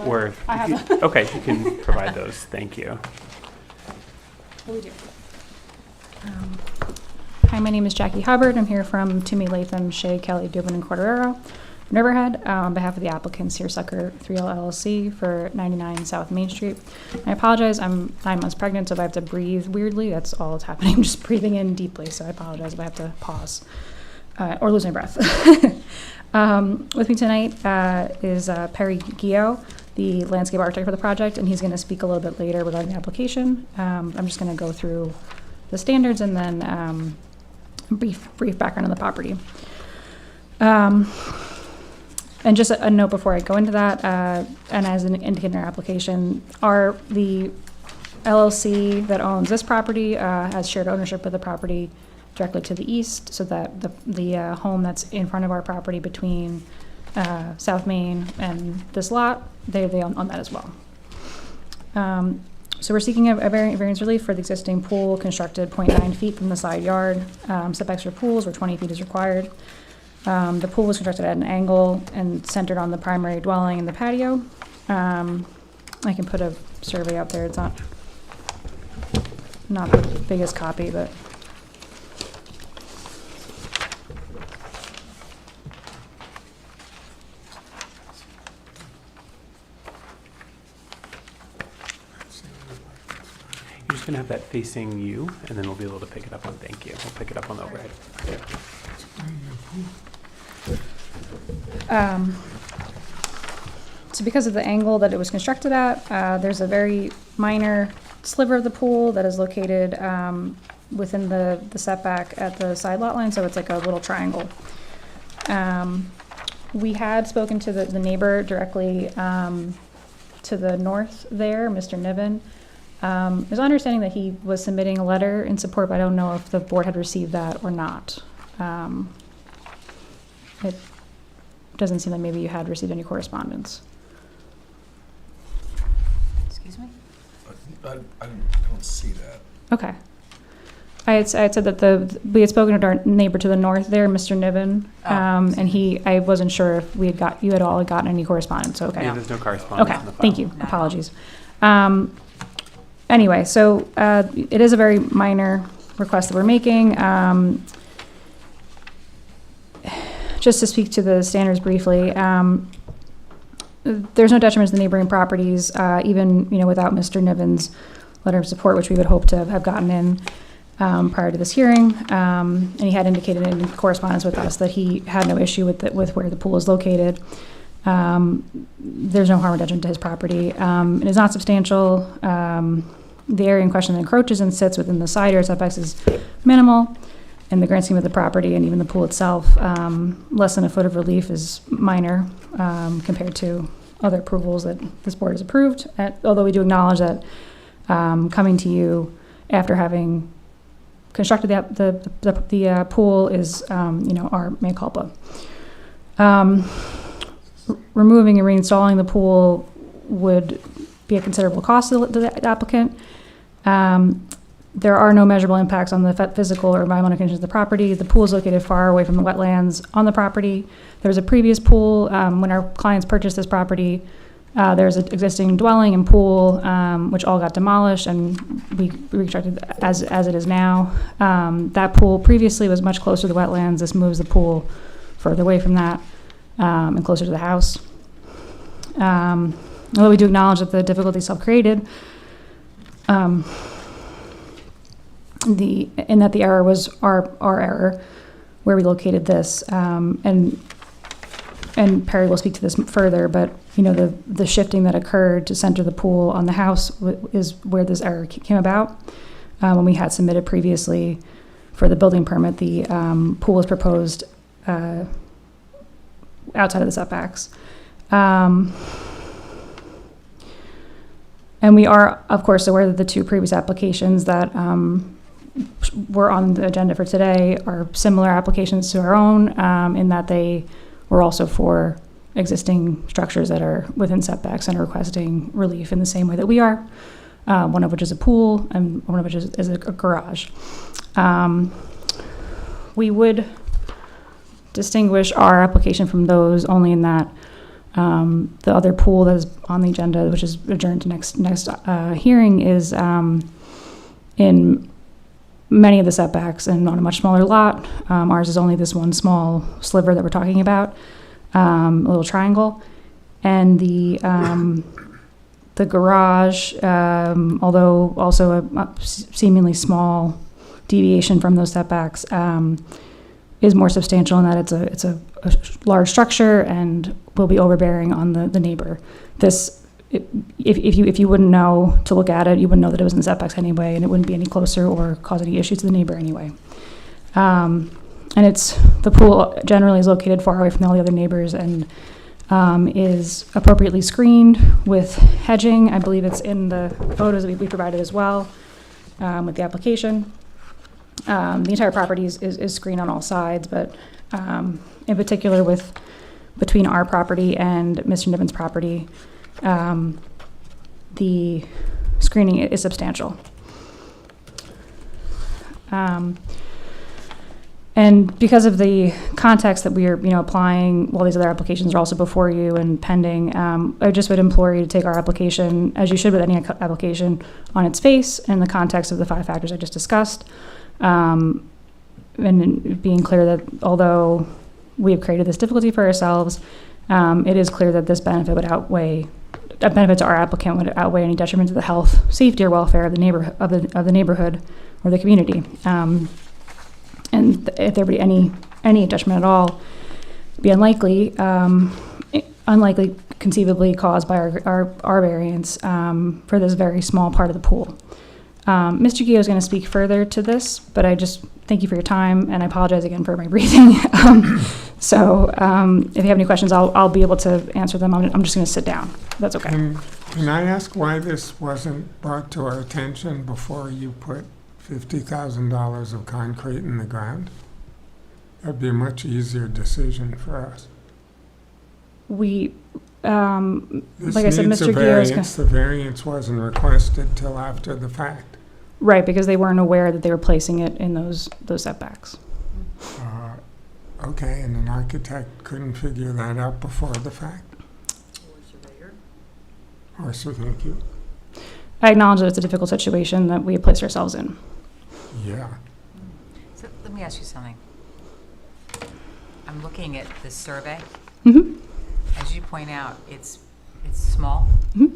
Or, I have if you- okay, you can provide those. Thank you. We do. Hi, my name is Jackie Hubbard. I'm here from Toomey, Latham, Shea, Kelly, Dubin, and Cordero, Riverhead, on behalf of the applicant Searsucker 3L LLC for 99 South Main Street. I apologize, I'm 9 months pregnant, so if I have to breathe weirdly, that's all that's happening. I'm just breathing in deeply, so I apologize if I have to pause or lose my breath. With me tonight is Perry Gio, the landscape architect for the project, and he's going to speak a little bit later regarding the application. I'm just going to go through the standards and then brief background on the property. And just a note before I go into that, and as an indicator in our application, the LLC that owns this property has shared ownership of the property directly to the east, so that the home that's in front of our property between South Main and this lot, they own that as well. So we're seeking a variance relief for the existing pool constructed 0.9 feet from the side yard. Setbacks for pools where 20 feet is required. The pool was constructed at an angle and centered on the primary dwelling and the patio. I can put a survey out there. It's not the biggest copy, but You're just going to have that facing you, and then we'll be able to pick it up on, thank you. We'll pick it up on the overhead. So because of the angle that it was constructed at, there's a very minor sliver of the pool that is located within the setback at the side lot line, so it's like a little triangle. We had spoken to the neighbor directly to the north there, Mr. Niven. It was our understanding that he was submitting a letter in support, but I don't know if the board had received that or not. It doesn't seem like maybe you had received any correspondence. Excuse me? I don't see that. Okay. I had said that we had spoken to our neighbor to the north there, Mr. Niven, and I wasn't sure if you had all gotten any correspondence. So okay. Yeah, there's no correspondence Okay. in the file. Thank you. No. Apologies. Anyway, so it is a very minor request that we're making. Just to speak to the standards briefly, there's no detriment to the neighboring properties, even without Mr. Niven's letter of support, which we would hope to have gotten in prior to this hearing. And he had indicated in correspondence with us that he had no issue with where the pool is located. There's no harm or detriment to his property. It is not substantial. The area in question that encroaches and sits within the side yard setbacks is minimal. In the grand scheme of the property and even the pool itself, less than a foot of relief is minor compared to other approvals that this board has approved. Although we do acknowledge that coming to you after having constructed the pool is, our mea culpa. Removing and reinstalling the pool would be a considerable cost to the applicant. There are no measurable impacts on the physical or environmental conditions of the property. The pool is located far away from the wetlands on the property. There was a previous pool. When our clients purchased this property, there's an existing dwelling and pool, which all got demolished, and we reconstructed as it is now. That pool previously was much closer to the wetlands. This moves the pool further away from that and closer to the house. Although we do acknowledge that the difficulty is self-created, in that the error was our error where we located this, and Perry will speak to this further, but the shifting that occurred to center the pool on the house is where this error came about. When we had submitted previously for the building permit, the pool was proposed outside of the setbacks. And we are, of course, aware that the two previous applications that were on the agenda for today are similar applications to our own, in that they were also for existing structures that are within setbacks and are requesting relief in the same way that we are, one of which is a pool and one of which is a garage. We would distinguish our application from those only in that the other pool that is on the agenda, which is adjourned to next hearing, is in many of the setbacks and on a much smaller lot. Ours is only this one small sliver that we're talking about, a little triangle. And the garage, although also a seemingly small deviation from those setbacks, is more substantial in that it's a large structure and will be overbearing on the neighbor. If you wouldn't know to look at it, you wouldn't know that it was in the setbacks anyway, and it wouldn't be any closer or cause any issues to the neighbor anyway. And the pool generally is located far away from all the other neighbors and is appropriately screened with hedging. I believe it's in the photos that we provided as well with the application. The entire property is screened on all sides, but in particular between our property and Mr. Niven's property, the screening is substantial. And because of the context that we are, applying while these other applications are also before you and pending, I just would implore you to take our application, as you should with any application, on its face in the context of the 5 factors I just discussed. And being clear that although we have created this difficulty for ourselves, it is clear that this benefit would outweigh, a benefit to our applicant would outweigh any detriment to the health, safety, or welfare of the neighborhood or the community. And if there be any detriment at all, be unlikely conceivably caused by our variance for this very small part of the pool. Mr. Gio is going to speak further to this, but I just thank you for your time, and I apologize again for my breathing. So if you have any questions, I'll be able to answer them. I'm just going to sit down. That's okay. Can I ask why this wasn't brought to our attention before you put $50,000 of concrete in the ground? That'd be a much easier decision for us. We, This like I said, needs Mr. a Gio is variance. The variance wasn't requested till after the fact. right, because they weren't aware that they were placing it in those setbacks. Okay, and an architect couldn't figure that out before the fact? Or surveyor. Thank you. I acknowledge that it's a difficult situation that we have placed ourselves in. Yeah. So let me ask you something. I'm looking at this survey. Mhm. As you point out, it's small. Mhm.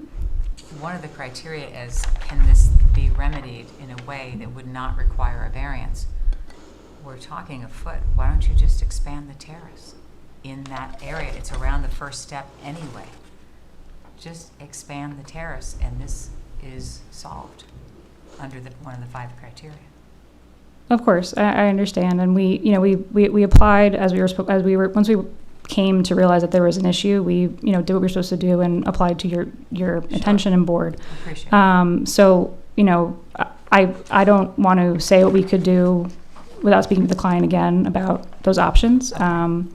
One of the criteria is, can this be remedied in a way that would not require a variance? We're talking a foot. Why don't you just expand the terrace in that area? It's around the first step anyway. Just expand the terrace, and this is solved under one of the 5 criteria. Of course, I understand, and we applied as we were once we came to realize that there was an issue. We did what we were supposed to do and applied to your attention and board. Appreciate it. So I don't want to say what we could do without speaking to the client again about those options. Okay.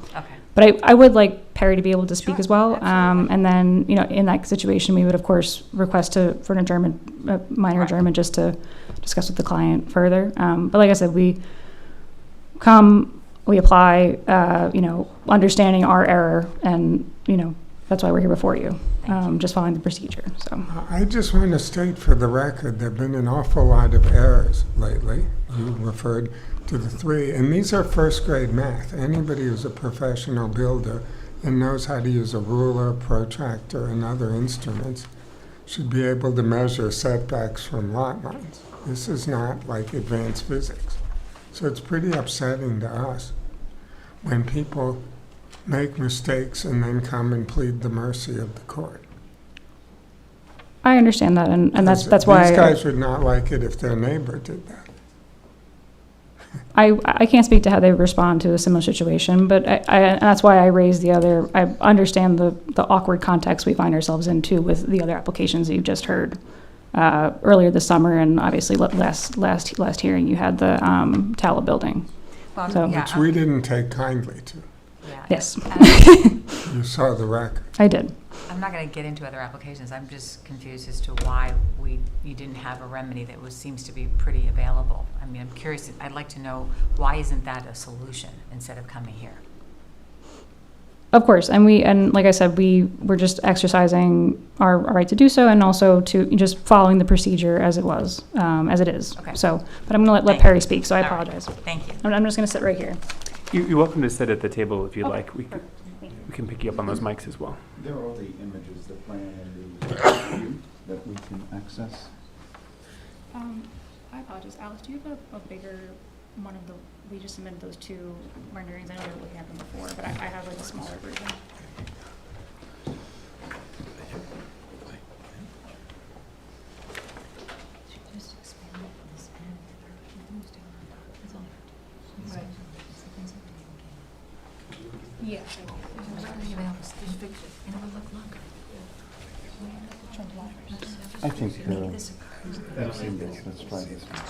But I would like Perry to be able to speak Sure, as well. absolutely. And then, in that situation, we would, of course, request for an adjournment, minor Right. adjournment, just to discuss with the client further. But like I said, we apply, understanding our error, and, that's why we're here before you, Thank you. just following the procedure, so. I just want to state for the record, there have been an awful lot of errors lately. You referred to the 3, and these are first grade math. Anybody who's a professional builder and knows how to use a ruler, protractor, and other instruments should be able to measure setbacks from lot lines. This is not like advanced physics. So it's pretty upsetting to us when people make mistakes and then come and plead the mercy of the court. I understand that, and that's These why guys would not like it if their neighbor did that. I can't speak to how they respond to a similar situation, but and that's why I raised the other. I understand the awkward context we find ourselves in too with the other applications that you've just heard earlier this summer, and obviously last hearing you had the Tala building. Well, So- yeah, Which we didn't take kindly to. yeah. Yes, You saw the record. I did. I'm not going to get into other applications. I'm just confused as to why you didn't have a remedy that seems to be pretty available. I mean, I'm curious. I'd like to know, why isn't that a solution instead of coming here? Of course, and like I said, we're just exercising our right to do so, and also to just following the procedure as it is. Okay. So, but I'm going to let Thank Perry you. speak. So I All right. apologize. Thank you. I'm just going to sit right here. You're welcome to sit at the table if you'd Okay, like. We can pick you up on those mics as well. There are all the images, the plan and the view that we can access. I apologize. Alice, do you have a bigger one of we just submitted those 2 renderings. I know we were looking at them before, but I have like a smaller version. Yeah. I think, I've seen this, let's try this one.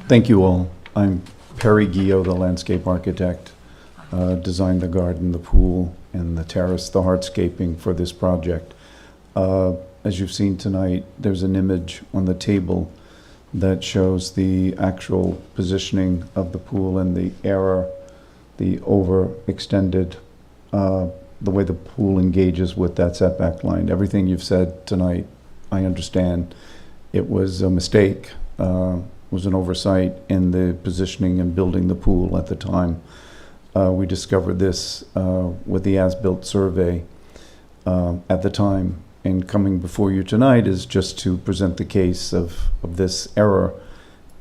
Thank you all. I'm Perry Guillot, the landscape architect. Designed the garden, the pool, and the terrace, the hardscaping for this project. As you've seen tonight, there's an image on the table that shows the actual positioning of the pool and the error, the overextended, the way the pool engages with that setback line. Everything you've said tonight, I understand. It was a mistake, was an oversight in the positioning and building the pool at the time. We discovered this with the as-built survey at the time, and coming before you tonight is just to present the case of this error.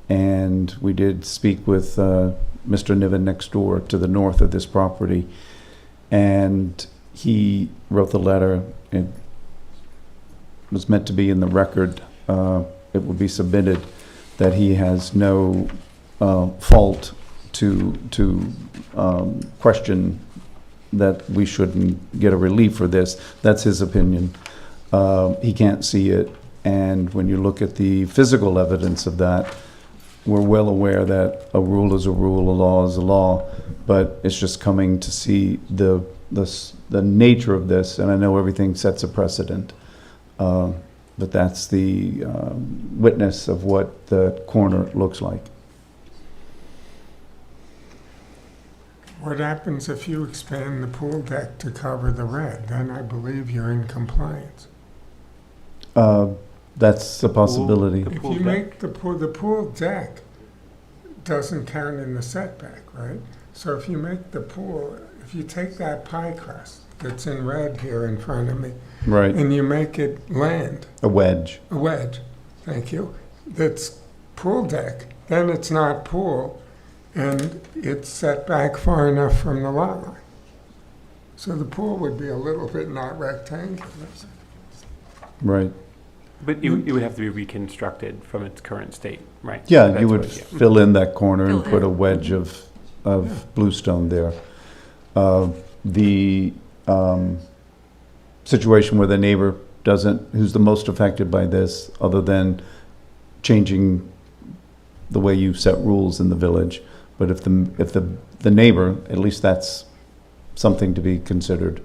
And we did speak with Mr. Niven next door to the north of this property, and he wrote the letter. It was meant to be in the record. It will be submitted that he has no fault to question that we shouldn't get a relief for this. That's his opinion. He can't see it, and when you look at the physical evidence of that, we're well aware that a rule is a rule, a law is a law, but it's just coming to see the nature of this, and I know everything sets a precedent, but that's the witness of what the corner looks like. What happens if you expand the pool deck to cover the red? Then I believe you're in compliance. That's a possibility. The If pool you deck. make the pool deck doesn't count in the setback, right? So if you make the pool, if you take that pie crust that's in red here in front of me, Right, and you make it land, a wedge. a wedge, thank you, that's pool deck, then it's not pool, and it's set back far enough from the lot line. So the pool would be a little bit not rectangular. Right. But it would have to be reconstructed from its current state, right? Yeah, That's you would what- yeah. fill in that corner and Fill put in. a wedge of bluestone there. The situation where the neighbor who's the most affected by this, other than changing the way you set rules in the village, but if the neighbor, at least that's something to be considered.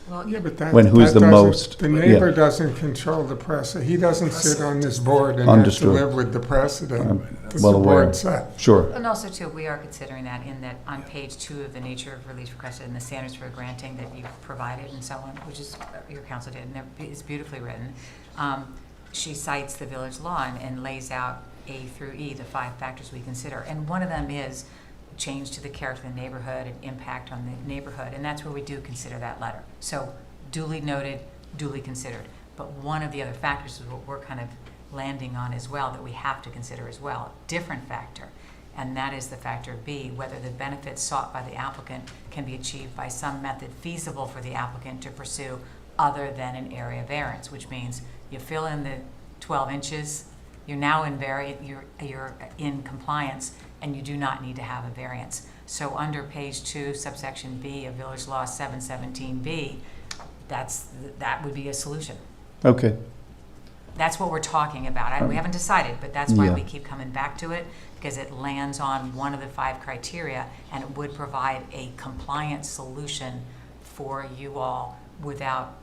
Well, Yeah, but that, When who's that the doesn't- most- The neighbor doesn't control the precedent. He doesn't sit on this board and have to Understood. live with the precedent I'm that the well aware. board set. Sure. And also, too, we are considering that in that on page 2 of the nature of relief requested and the standards for granting that you've provided and so on, which is, your council did, and it's beautifully written. She cites the village law and lays out A through E, the 5 factors we consider. And one of them is change to the character of the neighborhood and impact on the neighborhood. And that's where we do consider that letter. So duly noted, duly considered. But one of the other factors is what we're kind of landing on as well, that we have to consider as well, different factor. And that is the factor B, whether the benefits sought by the applicant can be achieved by some method feasible for the applicant to pursue other than an area variance, which means you fill in the 12 inches, you're now you're in compliance, and you do not need to have a variance. So under page 2, subsection B of Village Law 717B, that would be a solution. Okay. That's what we're talking about. We haven't decided, but that's why Yeah. we keep coming back to it, because it lands on one of the 5 criteria, and it would provide a compliant solution for you all without,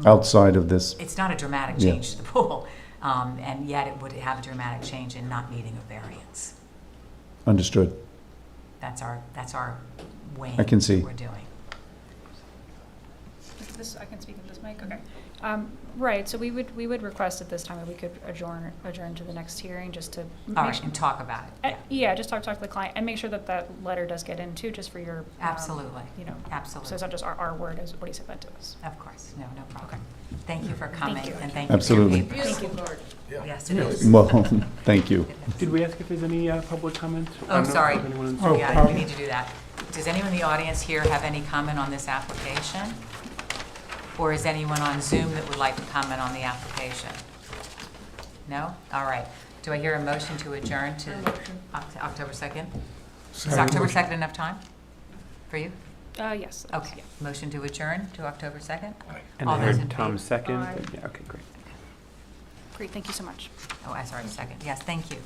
Outside of this. it's not a dramatic Yeah. change to the pool, and yet it would have a dramatic change in not needing a variance. Understood. That's our weighing I can see. we're doing. I can speak in this mic, okay. Right, so we would request at this time that we could adjourn to the next hearing, just to. All make right, su- and talk about it. Yeah, just talk to the client, and make sure that that letter does get in too, just for your. Absolutely. You know, so Absolutely. it's not just our word, as what he said that to us. Of course, no problem. Thank you for coming, you. and thank you for your Absolutely. papers. Beautiful garden. Yes, it is. Well, thank you. Did we ask if there's any public comments? I Oh, don't know sorry. if anyone in- Oh, Yeah, we problem. need to do that. Does anyone in the audience here have any comment on this application? Or is anyone on Zoom that would like to comment on the application? No? All right. Do I hear a motion to adjourn to October 2nd? Is October 2nd enough time for you? Yes. Okay. Motion to adjourn to October 2nd? And All I those in heard Tom favor? second. Aye. but yeah, okay, great. Great, thank you so much. Oh, I sorry, second. Yes, thank you.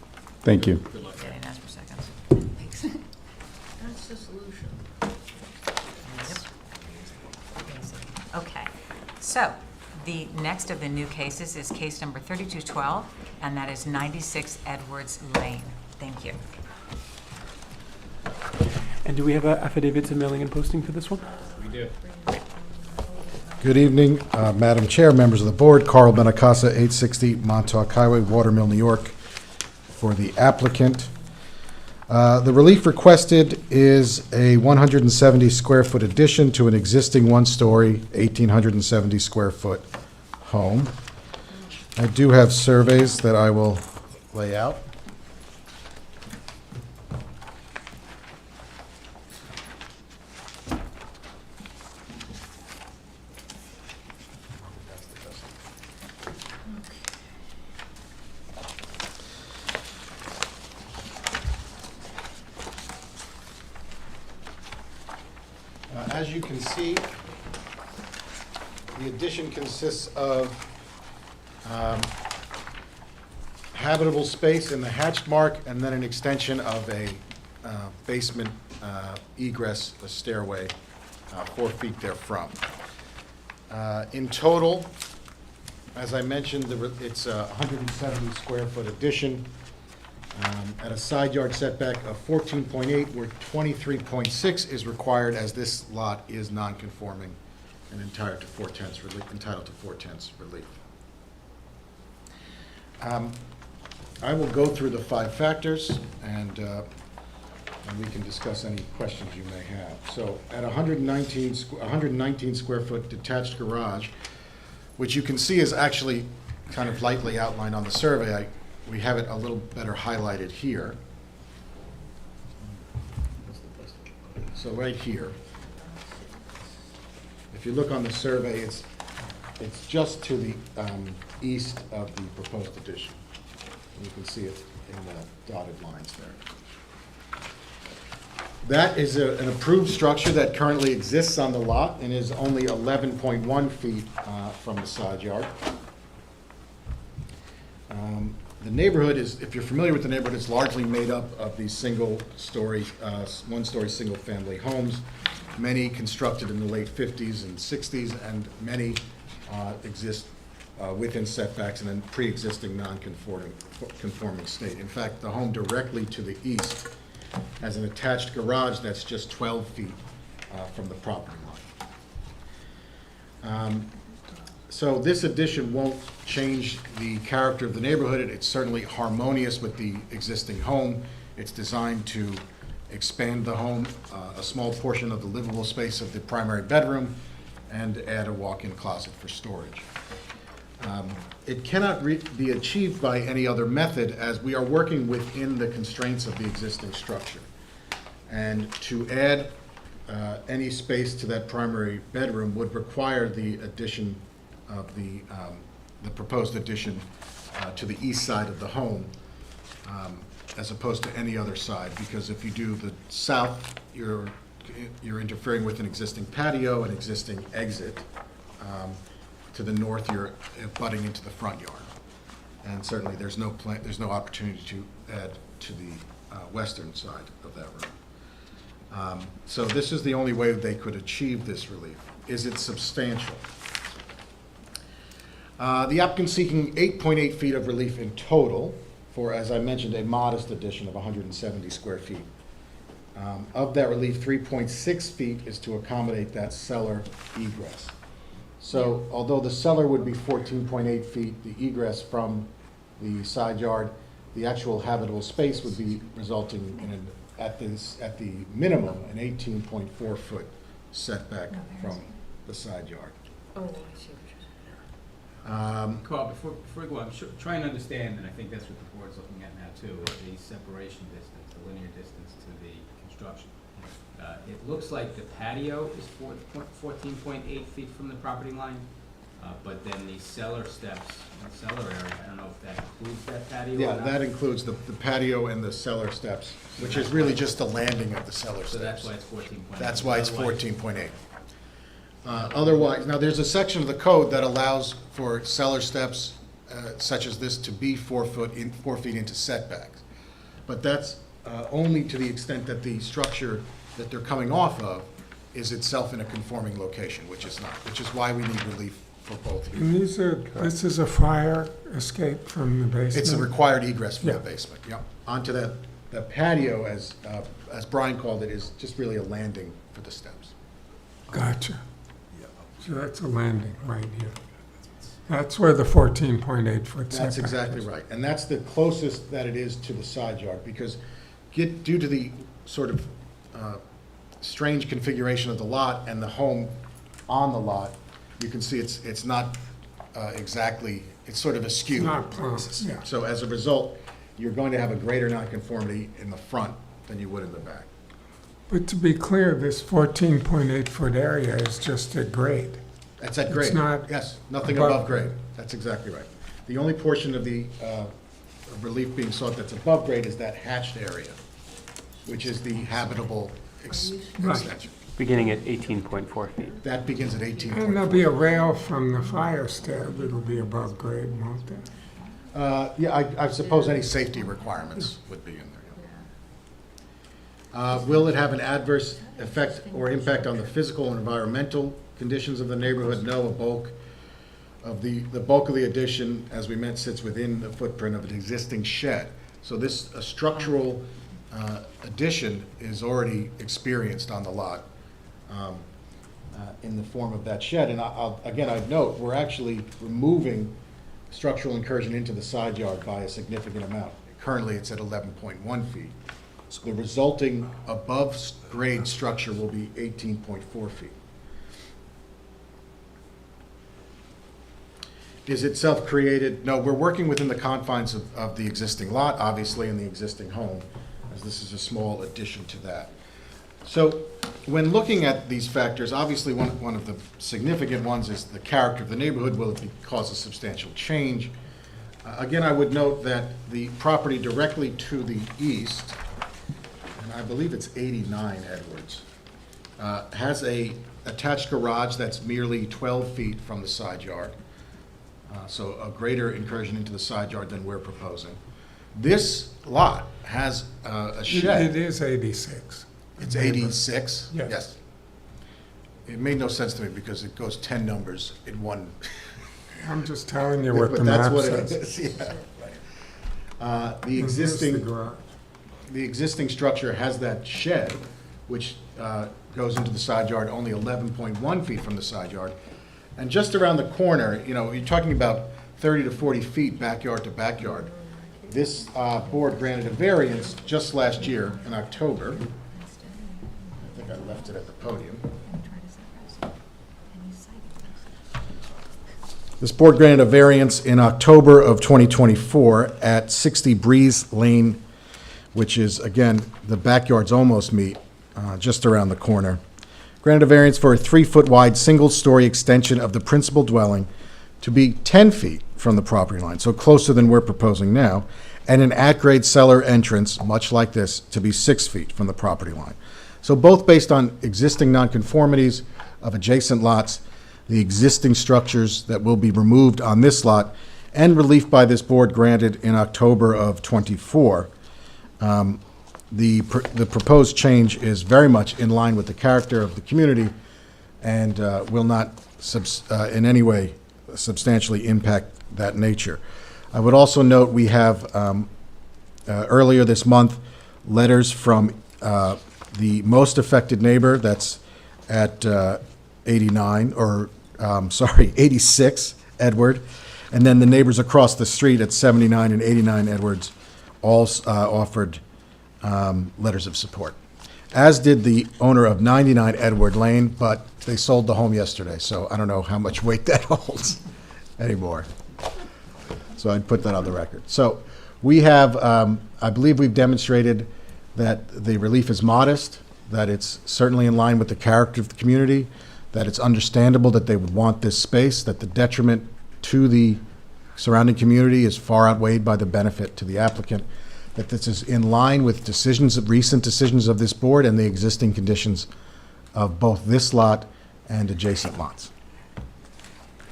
Thank you. Yeah, I didn't ask for seconds. Thanks. That's the solution. Okay, so the next of the new cases is case number 3212, and that is 96 Edwards Lane. Thank you. And do we have affidavits of mailing and posting for this one? Good evening, Madam Chair, members of the board. Carl Benacasa, 860 Montauk Highway, Watermill, New York, for the applicant. The relief requested is a 170 square foot addition to an existing one-story, 1,870 square foot home. I do have surveys that I will lay out. As you can see, the addition consists of habitable space in the hatched mark, and then an extension of a basement egress, a stairway, 4 feet therefrom. In total, as I mentioned, it's a 170 square foot addition. At a side yard setback of 14.8, where 23.6 is required, as this lot is non-conforming and entitled to 4/10 relief. I will go through the 5 factors, and we can discuss any questions you may have. So at 119 square foot detached garage, which you can see is actually kind of lightly outlined on the survey, we have it a little better highlighted here. So right here. If you look on the survey, it's just to the east of the proposed addition. You can see it in the dotted lines there. That is an approved structure that currently exists on the lot and is only 11.1 feet from the side yard. The neighborhood is, if you're familiar with the neighborhood, it's largely made up of these single-story, one-story, single-family homes, many constructed in the late 50s and 60s, and many exist within setbacks and in pre-existing non-conforming state. In fact, the home directly to the east has an attached garage that's just 12 feet from the property line. So this addition won't change the character of the neighborhood. It's certainly harmonious with the existing home. It's designed to expand the home, a small portion of the livable space of the primary bedroom, and add a walk-in closet for storage. It cannot be achieved by any other method, as we are working within the constraints of the existing structure. And to add any space to that primary bedroom would require the addition of the proposed addition to the east side of the home, as opposed to any other side, because if you do the south, you're interfering with an existing patio, an existing exit. To the north, you're butting into the front yard, and certainly there's no opportunity to add to the western side of that room. So this is the only way they could achieve this relief. Is it substantial? The applicant seeking 8.8 feet of relief in total for, as I mentioned, a modest addition of 170 square feet. Of that relief, 3.6 feet is to accommodate that cellar egress. So although the cellar would be 14.8 feet, the egress from the side yard, the actual habitable space would be resulting in, at the minimum, an 18.4 foot setback from the side yard. Oh, I see what you're Carl, before we go on, try and understand, and I think that's what the board's looking at now too, is the separation distance, the linear distance to the construction. It looks like the patio is 14.8 feet from the property line, but then the cellar steps, the cellar area, I don't know if that includes that patio or Yeah, not. that includes the patio and the cellar steps, which is really just the landing of the cellar steps. So that's why it's 14.8. That's why it's 14.8. Otherwise, now there's a section of the code that allows for cellar steps such as this to be 4 feet into setbacks. But that's only to the extent that the structure that they're coming off of is itself in a conforming location, which is not, which is why we need relief for both here. And this is a fire escape from the basement? It's a required egress from the Yeah. basement, yeah. Onto that patio, as Brian called it, is just really a landing for the steps. Gotcha. So that's a landing right here. That's where the 14.8 foot setback That's exactly is. right, and that's the closest that it is to the side yard, because due to the sort of strange configuration of the lot and the home on the lot, you can see it's not exactly, it's sort of askew. It's not close, yeah. So as a result, you're going to have a greater nonconformity in the front than you would in the back. But to be clear, this 14.8 foot area is just at grade. That's at It's grade. not Yes, nothing above above grade. That's exactly right. The only portion of the relief being sought that's above grade is that hatched area, which is the habitable Right. extension. Beginning at 18.4 feet. That begins at 18. And there'll be a rail from the fire stair that'll be above grade, won't there? Yeah, I suppose any safety requirements would be in there. Will it have an adverse effect or impact on the physical and environmental conditions of the neighborhood? No, the bulk of the addition, as we meant, sits within the footprint of an existing shed. So this structural addition is already experienced on the lot in the form of that shed. And I'd note, we're actually removing structural incursion into the side yard by a significant amount. Currently, it's at 11.1 feet. So the resulting above-grade structure will be 18.4 feet. Is it self-created? No, we're working within the confines of the existing lot, obviously, and the existing home, as this is a small addition to that. So when looking at these factors, obviously one of the significant ones is the character of the neighborhood. Will it cause a substantial change? Again, I would note that the property directly to the east, and I believe it's 89 Edwards, has a attached garage that's merely 12 feet from the side yard. So a greater incursion into the side yard than we're proposing. This lot has a shed. It is 86. It's 86? Yes. It made no sense to me because it goes 10 numbers in one. I'm just telling you what But the that's map what it says. is, yeah. The And here's existing. the garage. The existing structure has that shed, which goes into the side yard, only 11.1 feet from the side yard. And just around the corner, you're talking about 30 to 40 feet backyard to backyard. This board granted a variance just last year in October. I think I left it at the podium. This board granted a variance in October of 2024 at 60 Breeze Lane, which is, again, the backyards almost meet, just around the corner. Granted a variance for a 3-foot wide single-story extension of the principal dwelling to be 10 feet from the property line, so closer than we're proposing now, and an at-grade cellar entrance, much like this, to be 6 feet from the property line. So both based on existing nonconformities of adjacent lots, the existing structures that will be removed on this lot, and relief by this board granted in October of '24. The proposed change is very much in line with the character of the community and will not in any way substantially impact that nature. I would also note we have earlier this month letters from the most affected neighbor, that's at 86 Edward, and then the neighbors across the street at 79 and 89 Edwards all offered letters of support, as did the owner of 99 Edward Lane, but they sold the home yesterday, so I don't know how much weight that holds anymore. So I'd put that on the record. So we have, I believe we've demonstrated that the relief is modest, that it's certainly in line with the character of the community, that it's understandable that they would want this space, that the detriment to the surrounding community is far outweighed by the benefit to the applicant, that this is in line with recent decisions of this board and the existing conditions of both this lot and adjacent lots.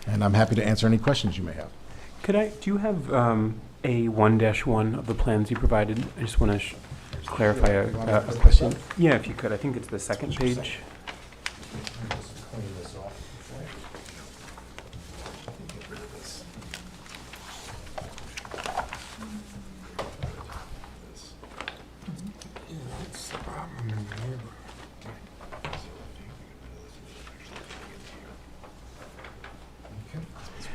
And I'm happy to answer any questions you may have. Do you have a 1-1 of the plans you provided? I just want to clarify a question. Yeah, if you could. I think it's the second page.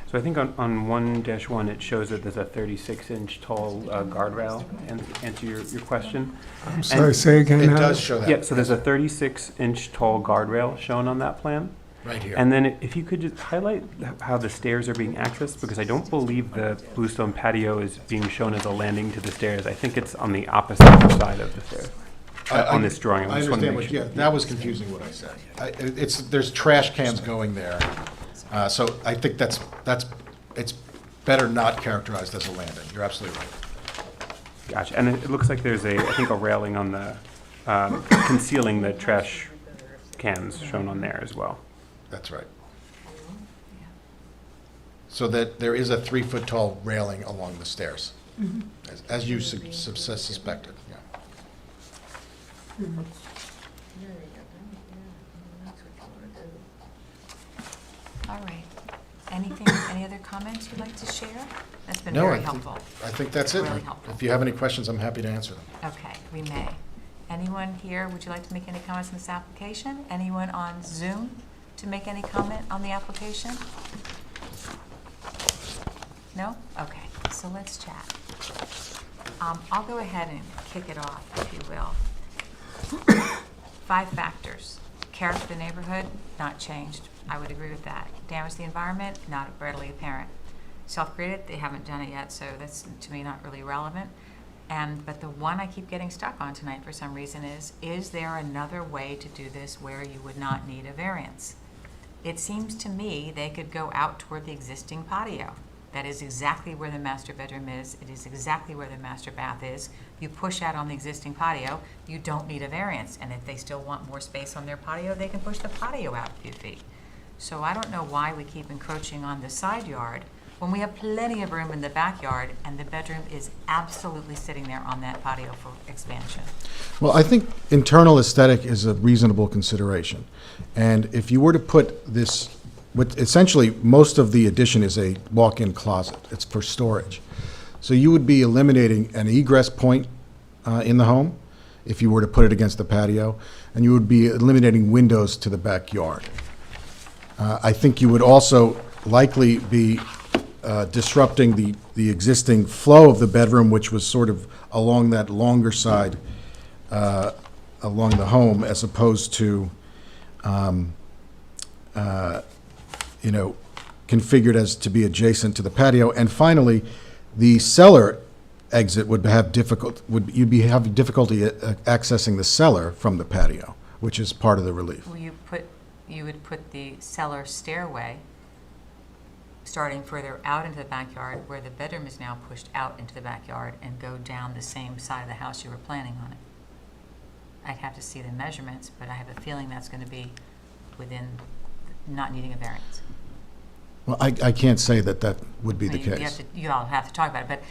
So I think on 1-1, it shows that there's a 36-inch tall guardrail, and answer your question. I'm sorry, say again. It Howard? does show that. Yeah, so there's a 36-inch tall guardrail shown on that plan. Right here. And then if you could just highlight how the stairs are being accessed, because I don't believe the bluestone patio is being shown as a landing to the stairs. I think it's on the opposite side of the stairs. On this drawing. I just wanted to understand make what, sure. yeah, that was confusing what I said. There's trash cans going there, so I think it's better not characterized as a landing. You're absolutely right. Gotcha. And it looks like there's I think a railing on the, concealing the trash cans shown on there as well. That's right. So that there is a 3-foot tall railing along the stairs, as you suspected, yeah. All right. Anything Any other comments you'd like to share? That's been No, very I think- helpful. I think that's it. Really helpful. If you have any questions, I'm happy to answer them. Okay, we may. Anyone here, would you like to make any comments on this application? Anyone on Zoom to make any comment on the application? No? Okay, so let's chat. I'll go ahead and kick it off, if you will. 5 factors. Character of the neighborhood, not changed. I would agree with that. Damage to the environment, not readily apparent. Self-created, they haven't done it yet, so that's, to me, not really relevant. But the one I keep getting stuck on tonight for some reason is there another way to do this where you would not need a variance? It seems to me they could go out toward the existing patio. That is exactly where the master bedroom is. It is exactly where the master bath is. You push out on the existing patio, you don't need a variance. And if they still want more space on their patio, they can push the patio out a few feet. So I don't know why we keep encroaching on the side yard when we have plenty of room in the backyard and the bedroom is absolutely sitting there on that patio for expansion. Well, I think internal aesthetic is a reasonable consideration. And if you were to put this, essentially, most of the addition is a walk-in closet. It's for storage. So you would be eliminating an egress point in the home if you were to put it against the patio, and you would be eliminating windows to the backyard. I think you would also likely be disrupting the existing flow of the bedroom, which was sort of along that longer side along the home, as opposed to configured as to be adjacent to the patio. And finally, the cellar exit would have you'd be having difficulty accessing the cellar from the patio, which is part of the relief. Well, you would put the cellar stairway starting further out into the backyard where the bedroom is now pushed out into the backyard and go down the same side of the house you were planning on it. I'd have to see the measurements, but I have a feeling that's going to be within not needing a variance. Well, I can't say that would be the I mean, case. You all have to talk about it, but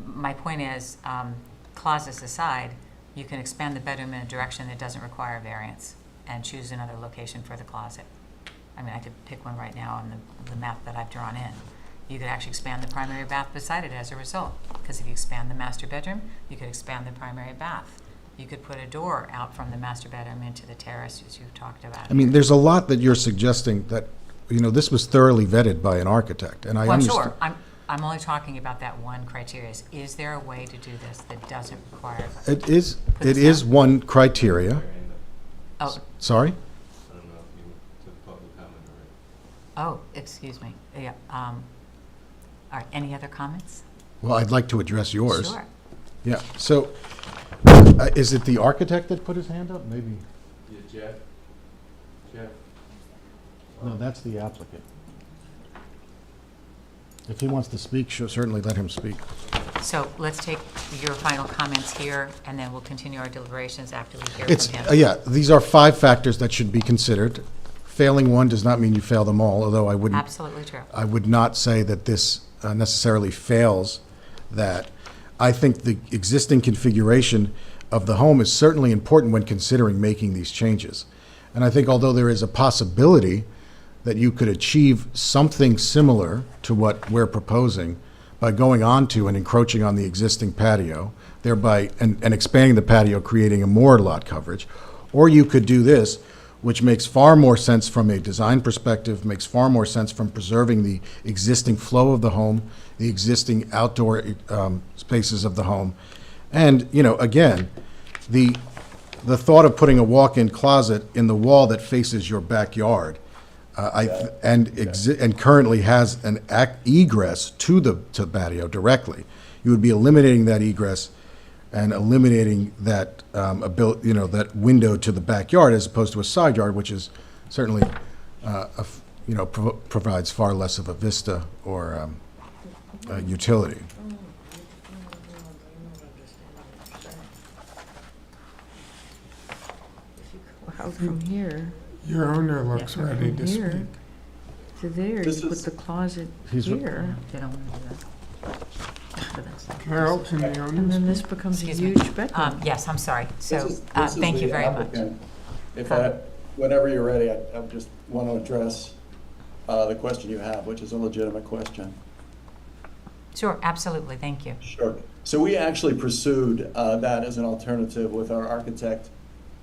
my point is, closets aside, you can expand the bedroom in a direction that doesn't require a variance and choose another location for the closet. I mean, I could pick one right now on the map that I've drawn in. You could actually expand the primary bath beside it as a result, because if you expand the master bedroom, you could expand the primary bath. You could put a door out from the master bedroom into the terrace, as you've talked about. I mean, there's a lot that you're suggesting that, this was thoroughly vetted by an architect, and I Well, I'm understand. sure. I'm only talking about that one criteria. Is there a way to do this that doesn't require? It is one criteria. Oh, Sorry? I don't know if you took public comment already. oh, excuse me. Yeah. All right. Any other comments? Well, I'd like to address yours. Sure. Yeah, so, is it the architect that put his hand up? Maybe. Yeah, Jeff? No, that's the applicant. If he wants to speak, certainly let him speak. So let's take your final comments here, and then we'll continue our deliberations after we hear It's, from him. yeah, these are 5 factors that should be considered. Failing one does not mean you fail them all, although Absolutely true. I would not say that this necessarily fails that. I think the existing configuration of the home is certainly important when considering making these changes. And I think although there is a possibility that you could achieve something similar to what we're proposing by going on to and encroaching on the existing patio, thereby and expanding the patio, creating a more lot coverage, or you could do this, which makes far more sense from a design perspective, makes far more sense from preserving the existing flow of the home, the existing outdoor spaces of the home. And, again, the thought of putting a walk-in closet in the wall that faces your backyard and currently has an egress to the patio directly, you would be eliminating that egress and eliminating that that window to the backyard as opposed to a side yard, which is certainly provides far less of a vista or utility. Out from here, Your owner looks Yeah. ready to From here. speak. to there, This you put is- the closet He's- here, They don't want to do that. Carol, can the and owner then speak? this becomes a Excuse me. huge bedroom. Yes, I'm sorry. So, This is thank the you very much. applicant. If I, whenever you're ready, I just want to address the question you have, which is a legitimate question. Sure, absolutely, thank you. Sure. So we actually pursued that as an alternative with our architect,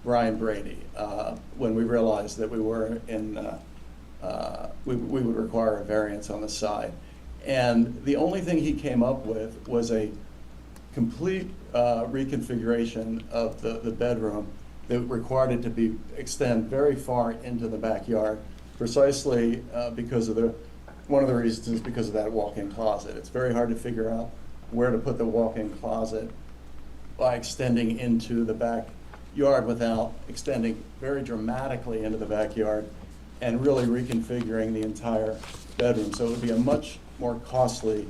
Brian Brady, when we realized that we were in, we would require a variance on the side. And the only thing he came up with was a complete reconfiguration of the bedroom that required it to extend very far into the backyard, precisely because of one of the reasons is because of that walk-in closet. It's very hard to figure out where to put the walk-in closet by extending into the backyard without extending very dramatically into the backyard and really reconfiguring the entire bedroom. So it would be a much more costly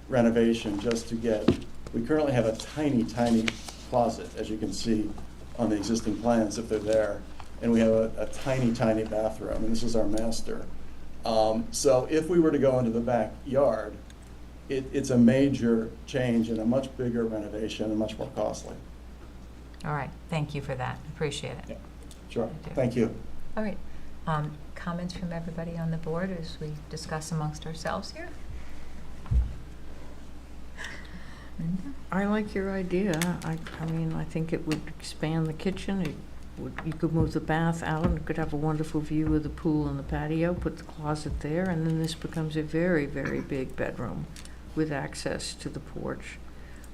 renovation just to get, we currently have a tiny, tiny closet, as you can see on the existing plans if they're there. And we have a tiny, tiny bathroom, and this is our master. So if we were to go into the backyard, it's a major change and a much bigger renovation and much more costly. All right, thank you for that, appreciate it. Yeah, sure, I do. thank you. All right, comments from everybody on the board as we discuss amongst ourselves here? Linda? I like your idea. I mean, I think it would expand the kitchen. You could move the bath out and it could have a wonderful view of the pool and the patio, put the closet there, and then this becomes a very, very big bedroom with access to the porch.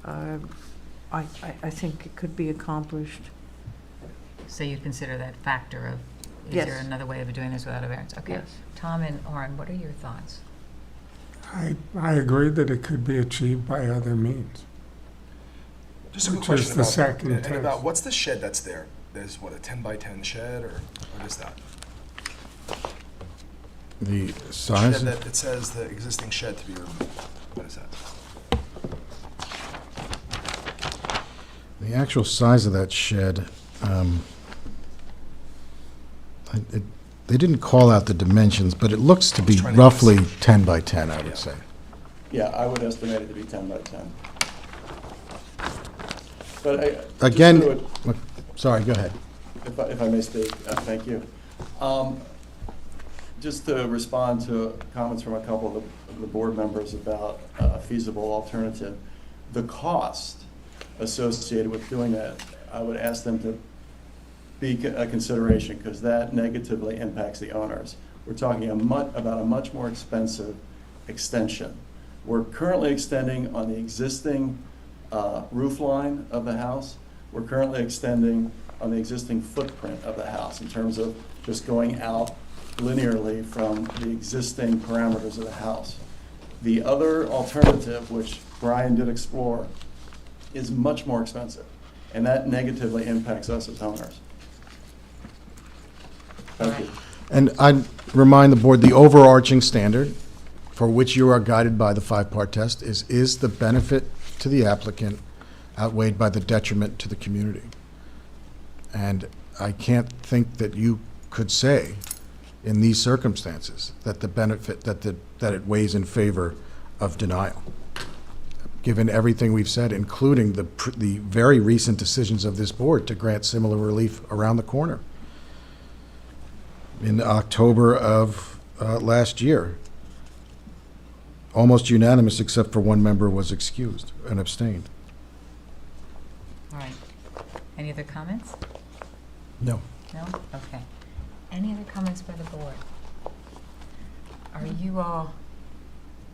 I think it could be accomplished. So you consider that factor of, is Yes. there another way of doing this without a variance? Okay. Yes. Tom and Oren, what are your thoughts? I agree that it could be achieved by other means. Just a quick Which question is the about, second and test. about what's the shed that's there? There's what, a 10 by 10 shed, or what is that? The Shed size, that, it says the existing shed to be removed. What is that? the actual size of that shed, they didn't call out the dimensions, but it looks to be Just trying to roughly 10 by 10, I would say. Yeah, I would estimate it to be 10 by 10. But just Again, to- sorry, go ahead. if I may speak, thank you. Just to respond to comments from a couple of the board members about a feasible alternative, the cost associated with doing that, I would ask them to be a consideration, because that negatively impacts the owners. We're talking about a much more expensive extension. We're currently extending on the existing roof line of the house. We're currently extending on the existing footprint of the house in terms of just going out linearly from the existing parameters of the house. The other alternative, which Brian did explore, is much more expensive, and that negatively impacts us as owners. Thank you. And I'd remind the board, the overarching standard for which you are guided by the five-part test is the benefit to the applicant outweighed by the detriment to the community. And I can't think that you could say in these circumstances that the benefit, that it weighs in favor of denial, given everything we've said, including the very recent decisions of this board to grant similar relief around the corner. In October of last year, almost unanimous except for one member was excused and abstained. All right. Any other comments? No. No? Okay. Any other comments by the board? Are you all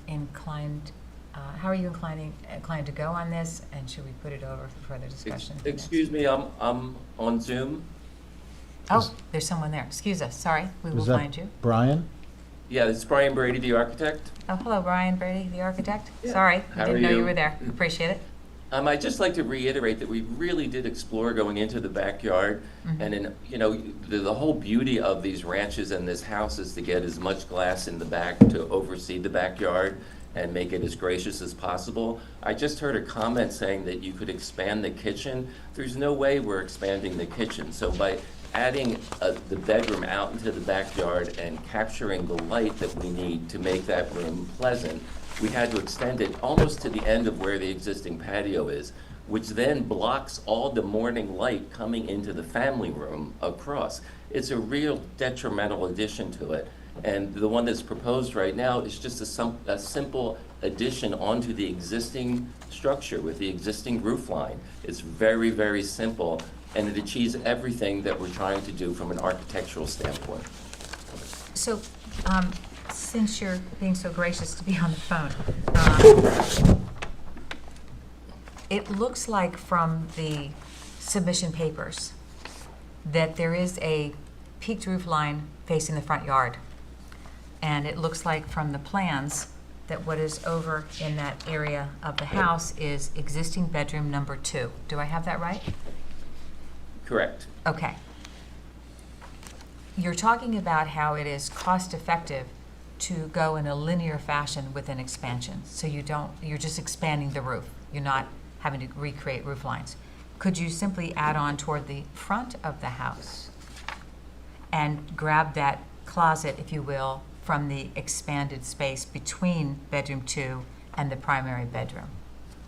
inclined, how are you inclined to go on this, and should we put it over for further discussion? Excuse me, I'm on Zoom. Oh, there's someone there. Excuse us, sorry. We will Was that find you. Brian? Yeah, it's Brian Brady, the architect. Oh, hello, Brian Brady, the architect. Yeah. Sorry, we How didn't are know you you? were there. Appreciate it. I'd just like to reiterate that we really did explore going into the backyard, and in, the whole beauty of these ranches and this house is to get as much glass in the back to oversee the backyard and make it as gracious as possible. I just heard a comment saying that you could expand the kitchen. There's no way we're expanding the kitchen. So by adding the bedroom out into the backyard and capturing the light that we need to make that room pleasant, we had to extend it almost to the end of where the existing patio is, which then blocks all the morning light coming into the family room across. It's a real detrimental addition to it. And the one that's proposed right now is just a simple addition onto the existing structure with the existing roof line. It's very, very simple, and it achieves everything that we're trying to do from an architectural standpoint. So, since you're being so gracious to be on the phone, it looks like from the submission papers that there is a peaked roof line facing the front yard. And it looks like from the plans that what is over in that area of the house is existing bedroom number 2. Do I have that right? Correct. Okay. You're talking about how it is cost-effective to go in a linear fashion with an expansion. So you're just expanding the roof. You're not having to recreate roof lines. Could you simply add on toward the front of the house and grab that closet, if you will, from the expanded space between bedroom 2 and the primary bedroom?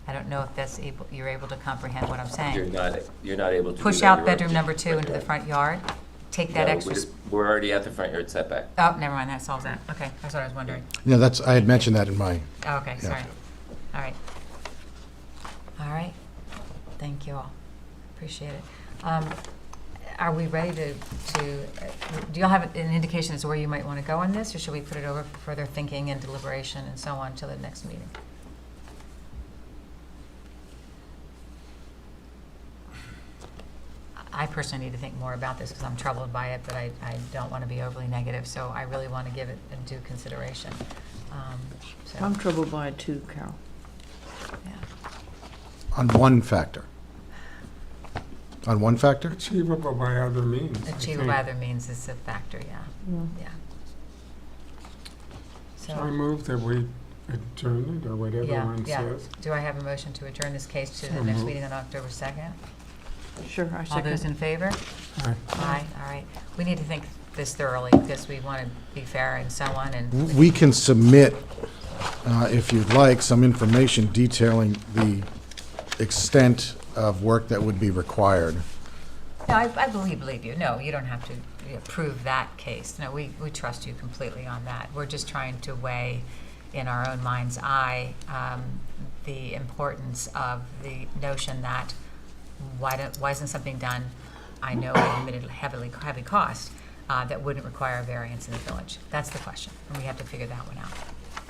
I don't know if you're able to comprehend what I'm saying. You're not able to do Push that. out You're bedroom already- number 2 into the front yard, take that No, extra. we're already at the front yard setback. Oh, never mind, that solves that. Okay, that's what I was wondering. I had mentioned that in my, Oh, okay, Yeah. sorry. All right. All right. Thank you all. Appreciate it. Are we ready to, do you all have an indication as to where you might want to go on this, or should we put it over for further thinking and deliberation and so on till the next meeting? I personally need to think more about this because I'm troubled by it, but I don't want to be overly negative, so I really want to give it a due consideration. So, I'm troubled by it too, Carol. yeah. on one factor. On one factor? Achievable by other means. I Achievable think. by other means is a factor, yeah. Yeah. So I So, move that we adjourn it, or whatever yeah, one yeah. says. Do I have a motion to adjourn this case to the So next moved. meeting on October 2nd? Sure, I All those second. in favor? Aye. Aye, all right. We need to think this thoroughly because we want to be fair and so on, and We can submit, if you'd like, some information detailing the extent of work that would be required. no, I believe you. No, you don't have to prove that case. No, we trust you completely on that. We're just trying to weigh in our own mind's eye the importance of the notion that why isn't something done, I know at admittedly heavy cost, that wouldn't require a variance in the village? That's the question, and we have to figure that one out.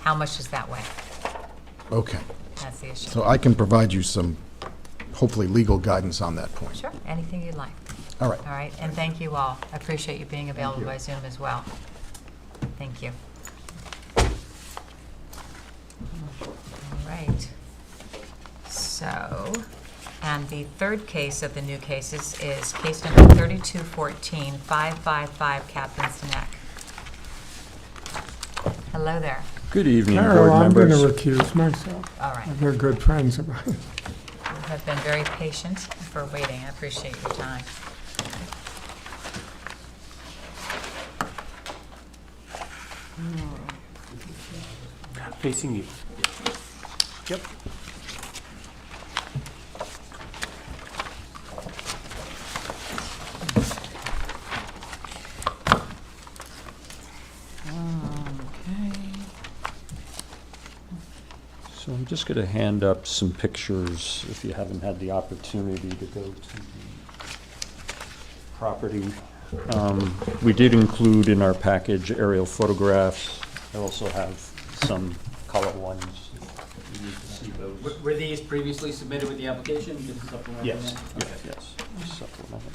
How much does that weigh? Okay. That's the issue. So I can provide you some, hopefully, legal guidance on that point. Sure, anything you'd like. All right. All right, and thank you all. I appreciate you being available by Zoom as well. Thank you. All right. So, and the third case of the new cases is case number 3214, 555 Captain's Neck. Hello there. Good evening, Carol, board I'm going to members. recuse myself. All right. They're good friends of mine. You have been very patient for waiting. I appreciate your time. Facing you. Yep. So I'm just going to hand up some pictures if you haven't had the opportunity to go to the property. We did include in our package aerial photographs. I also have some color ones if you need to see those. Were these previously submitted with the application? Just supplemental Yes, that? yes, supplemental.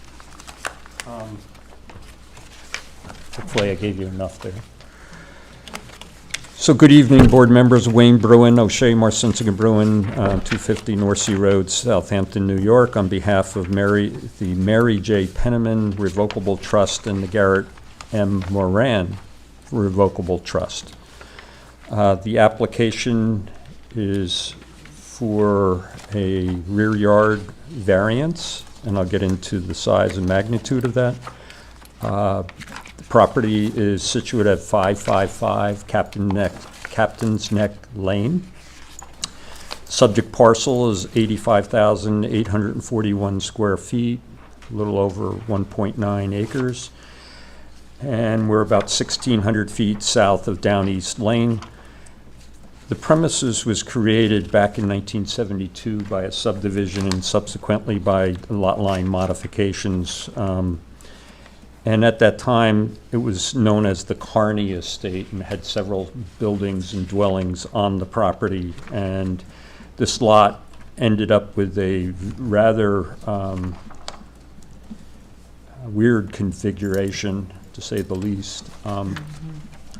Hopefully I gave you enough there. So good evening, board members. Wayne Bruin, O'Shea, Marcinsigan Bruin, 250 North Sea Road, Southampton, New York, on behalf of the Mary J. Penniman Revocable Trust and the Garrett M. Moran Revocable Trust. The application is for a rear yard variance, and I'll get into the size and magnitude of that. The property is situated at 555 Captain's Neck Lane. Subject parcel is 85,841 square feet, a little over 1.9 acres. and we're about 1,600 feet south of Down East Lane. The premises was created back in 1972 by a subdivision and subsequently by lot line modifications. And at that time, it was known as the Carney Estate and had several buildings and dwellings on the property. And this lot ended up with a rather weird configuration, to say the least.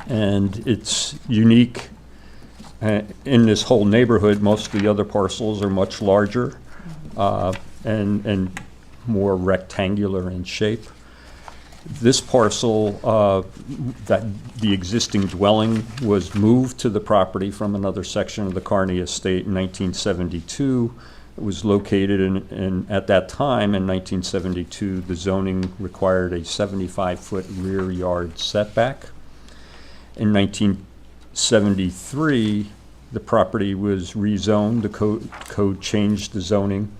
And it's unique in this whole neighborhood. Most of the other parcels are much larger and more rectangular in shape. This parcel, that the existing dwelling was moved to the property from another section of the Carney Estate in 1972. It was located in at that time, in 1972, the zoning required a 75-foot rear yard setback. In 1973, the property was rezoned. The code changed the zoning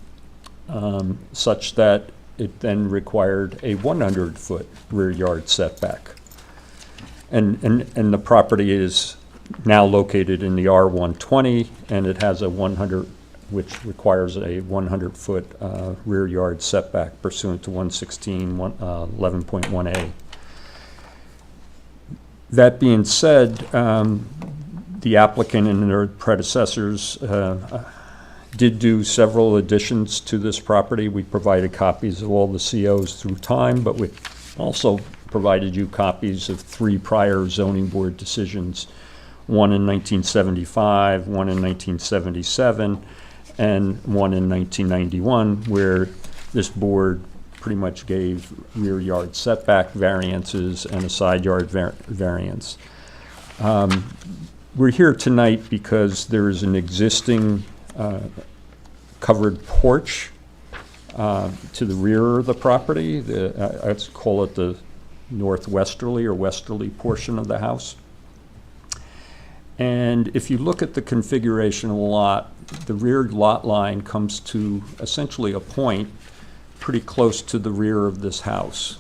such that it then required a 100-foot rear yard setback. And the property is now located in the R120, and it has a 100, which requires a 100-foot rear yard setback pursuant to 116.11.1A. That being said, the applicant and their predecessors did do several additions to this property. We provided copies of all the COs through time, but we also provided you copies of 3 prior zoning board decisions, one in 1975, one in 1977, and one in 1991, where this board pretty much gave rear yard setback variances and a side yard variance. We're here tonight because there is an existing covered porch to the rear of the property. Let's call it the northwesterly or westerly portion of the house. And if you look at the configuration of the lot, the rear lot line comes to essentially a point pretty close to the rear of this house.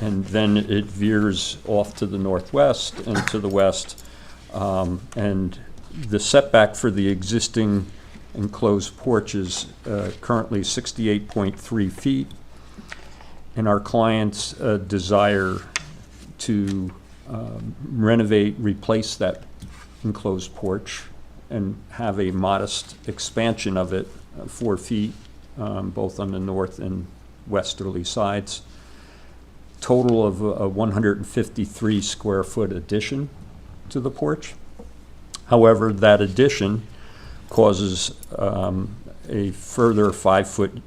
And then it veers off to the northwest and to the west. And the setback for the existing enclosed porch is currently 68.3 feet. And our client's desire to renovate, replace that enclosed porch and have a modest expansion of it, 4 feet, both on the north and westerly sides. Total of a 153 square foot addition to the porch. However, that addition causes a further 5-foot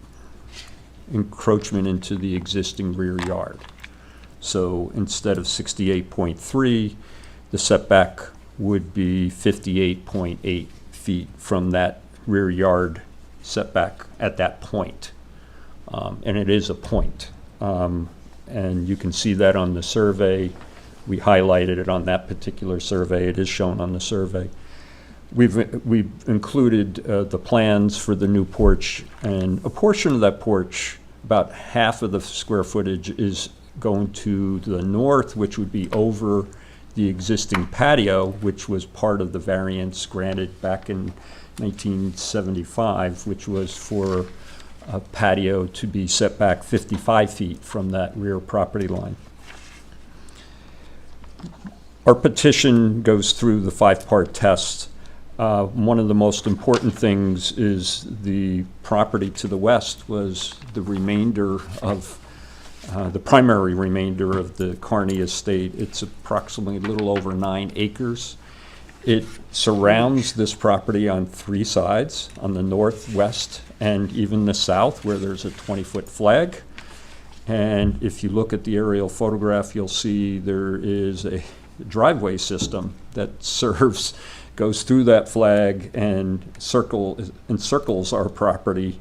encroachment into the existing rear yard. So instead of 68.3, the setback would be 58.8 feet from that rear yard setback at that point. And it is a point. And you can see that on the survey. We highlighted it on that particular survey. It is shown on the survey. We've included the plans for the new porch, and a portion of that porch, about half of the square footage, is going to the north, which would be over the existing patio, which was part of the variance granted back in 1975, which was for a patio to be set back 55 feet from that rear property line. Our petition goes through the 5-part test. One of the most important things is the property to the west was the remainder of, the primary remainder of the Carney Estate. It's approximately a little over 9 acres. It surrounds this property on 3 sides, on the north, west, and even the south, where there's a 20-foot flag. And if you look at the aerial photograph, you'll see there is a driveway system that goes through that flag and encircles our property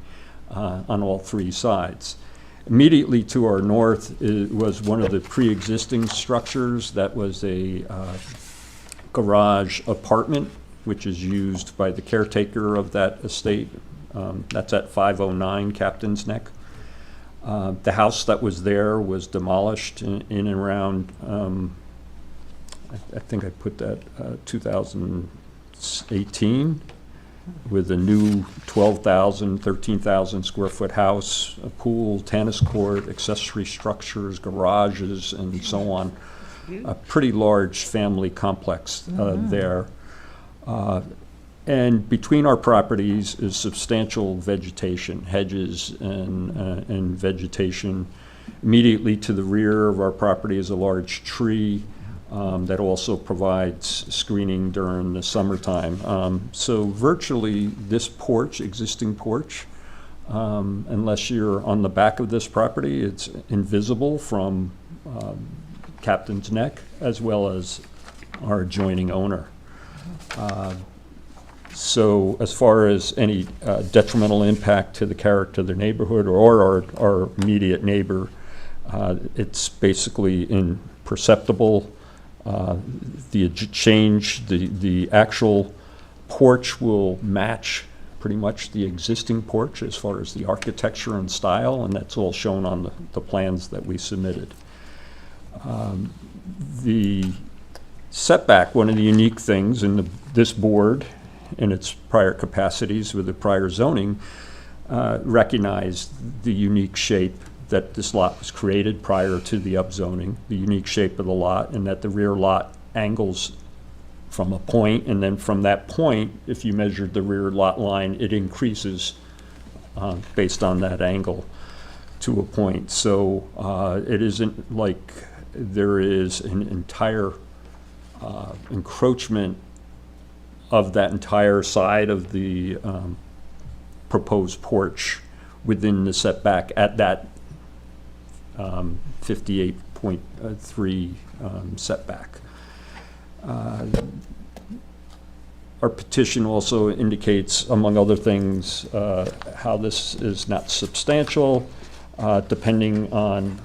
on all 3 sides. Immediately to our north was one of the pre-existing structures that was a garage apartment, which is used by the caretaker of that estate. That's at 509 Captain's Neck. The house that was there was demolished in and around, I think I put that 2018, with a new 12,000, 13,000 square foot house, a pool, tennis court, accessory structures, garages, and so on. A pretty large family complex there. And between our properties is substantial vegetation, hedges and vegetation. Immediately to the rear of our property is a large tree that also provides screening during the summertime. So virtually this porch, existing porch, unless you're on the back of this property, it's invisible from Captain's Neck as well as our adjoining owner. So as far as any detrimental impact to the character of the neighborhood or our immediate neighbor, it's basically imperceptible. The actual porch will match pretty much the existing porch as far as the architecture and style, and that's all shown on the plans that we submitted. The setback, one of the unique things in this board in its prior capacities with the prior zoning, recognized the unique shape that this lot was created prior to the upzoning, the unique shape of the lot, and that the rear lot angles from a point, and then from that point, if you measured the rear lot line, it increases based on that angle to a point. So it isn't like there is an entire encroachment of that entire side of the proposed porch within the setback at that 58.3 setback. Our petition also indicates, among other things, how this is not substantial, depending on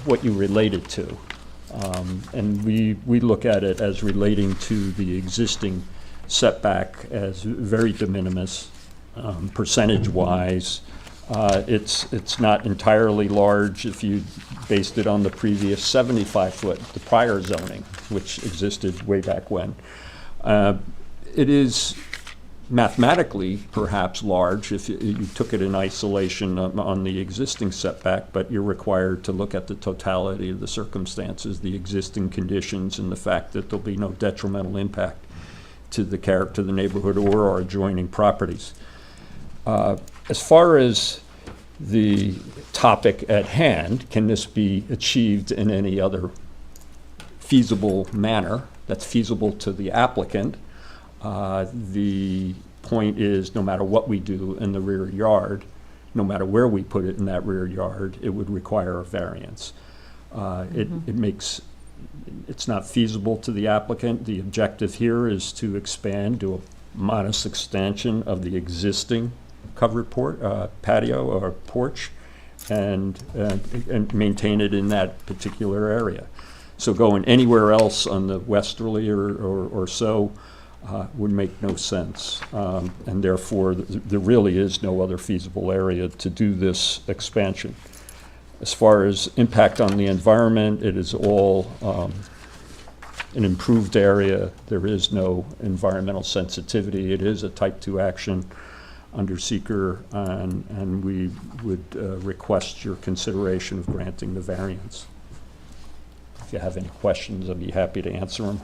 what you relate it to. And we look at it as relating to the existing setback as very de minimis, percentage-wise. It's not entirely large if you based it on the previous 75-foot, the prior zoning, which existed way back when. It is mathematically perhaps large if you took it in isolation on the existing setback, but you're required to look at the totality of the circumstances, the existing conditions, and the fact that there'll be no detrimental impact to the character of the neighborhood or our adjoining properties. As far as the topic at hand, can this be achieved in any other feasible manner that's feasible to the applicant? The point is, no matter what we do in the rear yard, no matter where we put it in that rear yard, it would require a variance. It's not feasible to the applicant. The objective here is to expand, do a modest extension of the existing covered patio or porch and maintain it in that particular area. So going anywhere else on the westerly or so would make no sense. And therefore, there really is no other feasible area to do this expansion. As far as impact on the environment, it is all an improved area. There is no environmental sensitivity. It is a type 2 action under seeker, and we would request your consideration of granting the variance. If you have any questions, I'd be happy to answer them.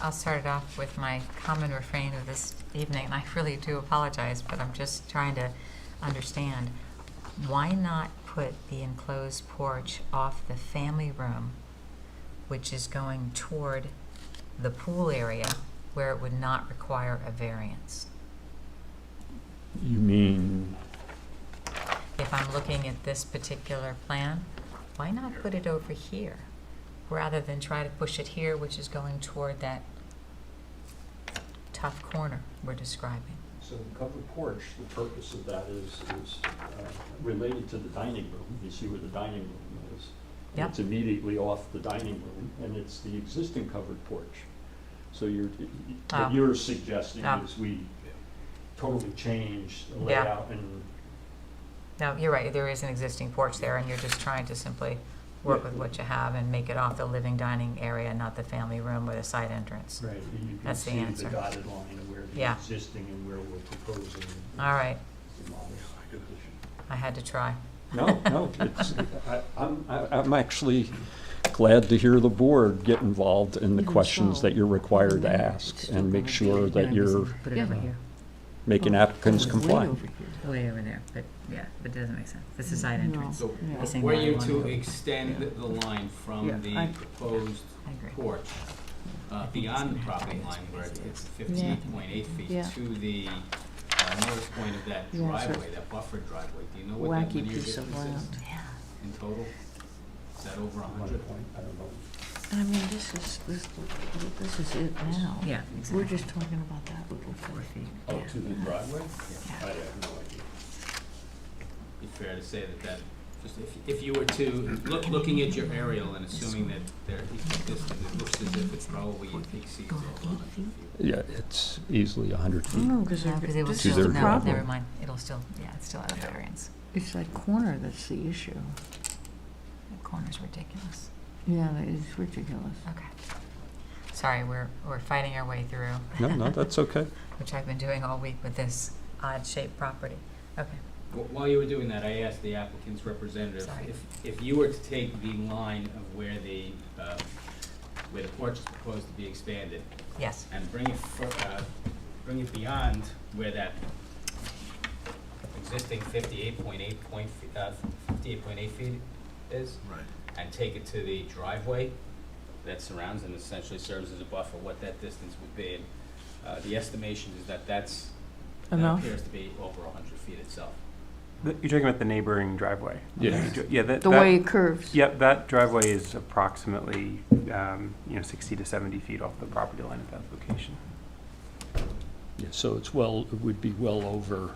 I'll start it off with my common refrain of this evening, and I really do apologize, but I'm just trying to understand. Why not put the enclosed porch off the family room, which is going toward the pool area, where it would not require a variance? You mean? If I'm looking at this particular plan, why not put it over here, rather than try to push it here, which is going toward that tough corner we're describing? So the covered porch, the purpose of that is related to the dining room. You see where the dining room is. Yep. It's immediately off the dining room, and it's the existing covered porch. So what you're suggesting is we totally change the layout and No, you're right, there is an existing porch there, and you're just trying to simply work with what you have and make it off the living dining area, not the family room or the side entrance. Right, and you can That's the see answer. the dotted line of where the Yeah. existing and where we're proposing. All right, demolish. I had to try. No, it's, I'm actually glad to hear the board get involved in the Even questions so, that you're required to it's ask still and make gonna sure be- that you're Put it over here, making applicants Way comply. over here. way over there, but, yeah, but it doesn't make sense. This is side No. entrance. So Yeah. He's saying were that you one. to extend the line Yeah, from the I- proposed I agree. porch beyond the property line where it's 15.8 feet Yeah. to the north point of that Yeah, so- driveway, that buffered driveway, do you know what that Wacky linear piece of distance is land. in total? Is that over 100? I don't know. I mean, this is it now. Yeah, We're exactly. just talking about that little 4 thing. feet. Oh, to the driveway? Yeah. I have no idea. Be fair to say that just if you were to, looking at your aerial and assuming that they're equidistant, it looks as if it's probably exceeds over 100 feet. Yeah, it's easily 100 feet. No, because No, because it was this To is still, the their no, driveway. never problem. mind, it'll still, yeah, it's still out of variance. It's that corner that's the issue. The corner's ridiculous. Yeah, it's ridiculous. Okay. Sorry, we're fighting our way through. No, that's okay. Which I've been doing all week with this odd-shaped property. Okay. While you were doing that, I asked the applicant's representative, Sorry. if you were to take the line of where the porch is proposed to be expanded Yes. and bring it beyond where that existing 58.8 feet is, Right. and take it to the driveway that surrounds and essentially serves as a buffer, what that distance would be. And, the estimation is that that Enough? appears to be over 100 feet itself. You're talking about the neighboring driveway? Yeah. Yeah, that. The way it curves. Yep, that driveway is approximately, 60 to 70 feet off the property line at that location. Yeah, so it would be well over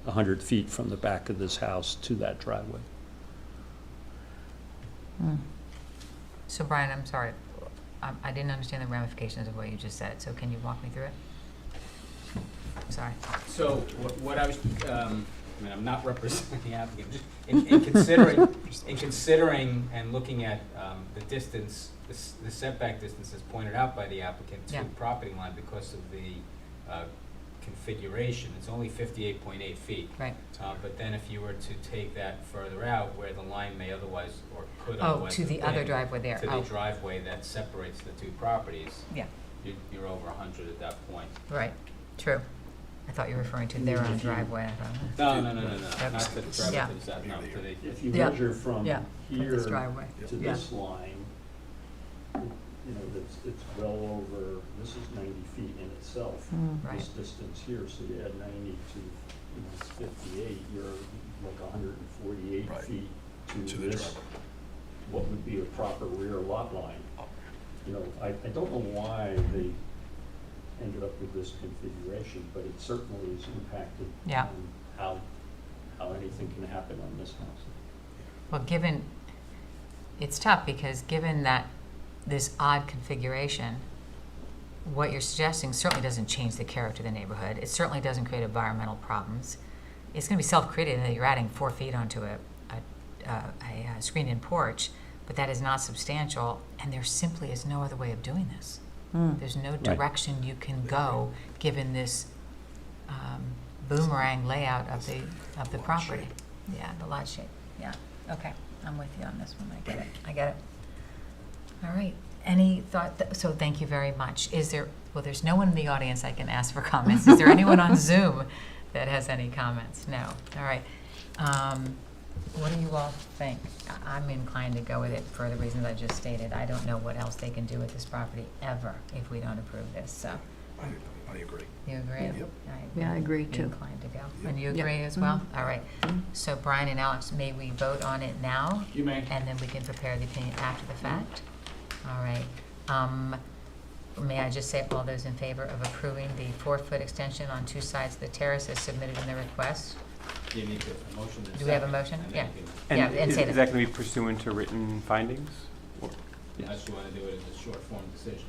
100 feet from the back of this house to that driveway. So Brian, I'm sorry, I didn't understand the ramifications of what you just said, so can you walk me through it? Sorry. So what I was, I'm not representing the applicant, just in considering and looking at the distance, the setback distance as pointed out by the applicant to Yeah. the property line because of the configuration, it's only 58.8 feet. Right. But then if you were to take that further out where the line may otherwise, or could Oh, otherwise to have the other been, driveway there. to the Oh, driveway that separates the two properties, yeah, you're over 100 at that point. right, true. I thought you were referring to their own driveway. I thought, No, not Yep. to the driveway Yeah. to the south, no, to the, If you Yeah. measure from Yeah, here this driveway. to Yeah. this line, it's well over, this is 90 feet in itself. Right. This distance here, so you add 90 to 58, you're like 148 Right. feet To to the this, driveway. what would be a proper rear lot line. I don't know why they ended up with this configuration, but it certainly has impacted Yeah. on how anything can happen on this house. Well, it's tough because given that this odd configuration, what you're suggesting certainly doesn't change the character of the neighborhood. It certainly doesn't create environmental problems. It's gonna be self-created that you're adding 4 feet onto a screened-in porch, but that is not substantial, and there simply is no other way of doing this. There's no direction you can go, given this boomerang layout of the property. Yeah, the lot shape, yeah, okay, I'm with you on this one, I get it. All right, any thought, so thank you very much. There's no one in the audience I can ask for comments. Is there anyone on Zoom that has any comments? No, all right. What do you all think? I'm inclined to go with it for the reasons I just stated. I don't know what else they can do with this property ever if we don't approve this, so. I agree. You agree? Yep. Yeah, I agree Be too. inclined to go. And you Yep. agree as well? All right. So Brian and Alex, may we vote on it now? you may. And then we can prepare the opinion after the fact? All right. May I just say, all those in favor of approving the 4-foot extension on 2 sides of the terrace as submitted in the request? You need a motion and a Do we have a second, motion? and Yeah. then you can- Yeah, and say Is that going to be pursuant to written findings? Unless you want to do it as a short form decision.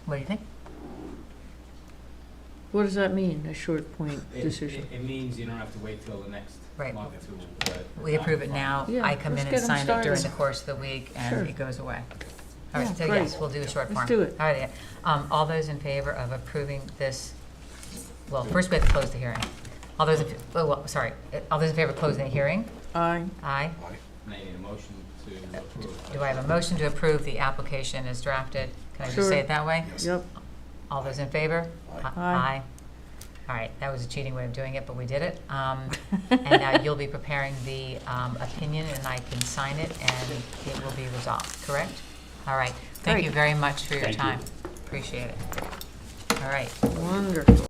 What do you think? What does that mean, a short point It- decision? It means you don't have to wait till the next Right. month to. We approve it now, Yeah, I come in let's and get 'em sign it during started. the course of the week, and Sure. it goes away. All Yeah, right, so great. yes, we'll do a short form. Let's do it. All right, yeah. All those in favor of approving this, well, first we have to close the hearing. All those, all those in favor of closing the hearing? Aye. Aye. And I need a motion to approve. Do I have a motion to approve the application as drafted? Can I just Sure. say it that way? Yep. All those in favor? Aye. All right, that was a cheating way of doing it, but we did it. And now you'll be preparing the opinion, and I can sign it, and it will be resolved, correct? All right, thank Great. you very much for your Thank you. time. Appreciate it. All right. Wonderful.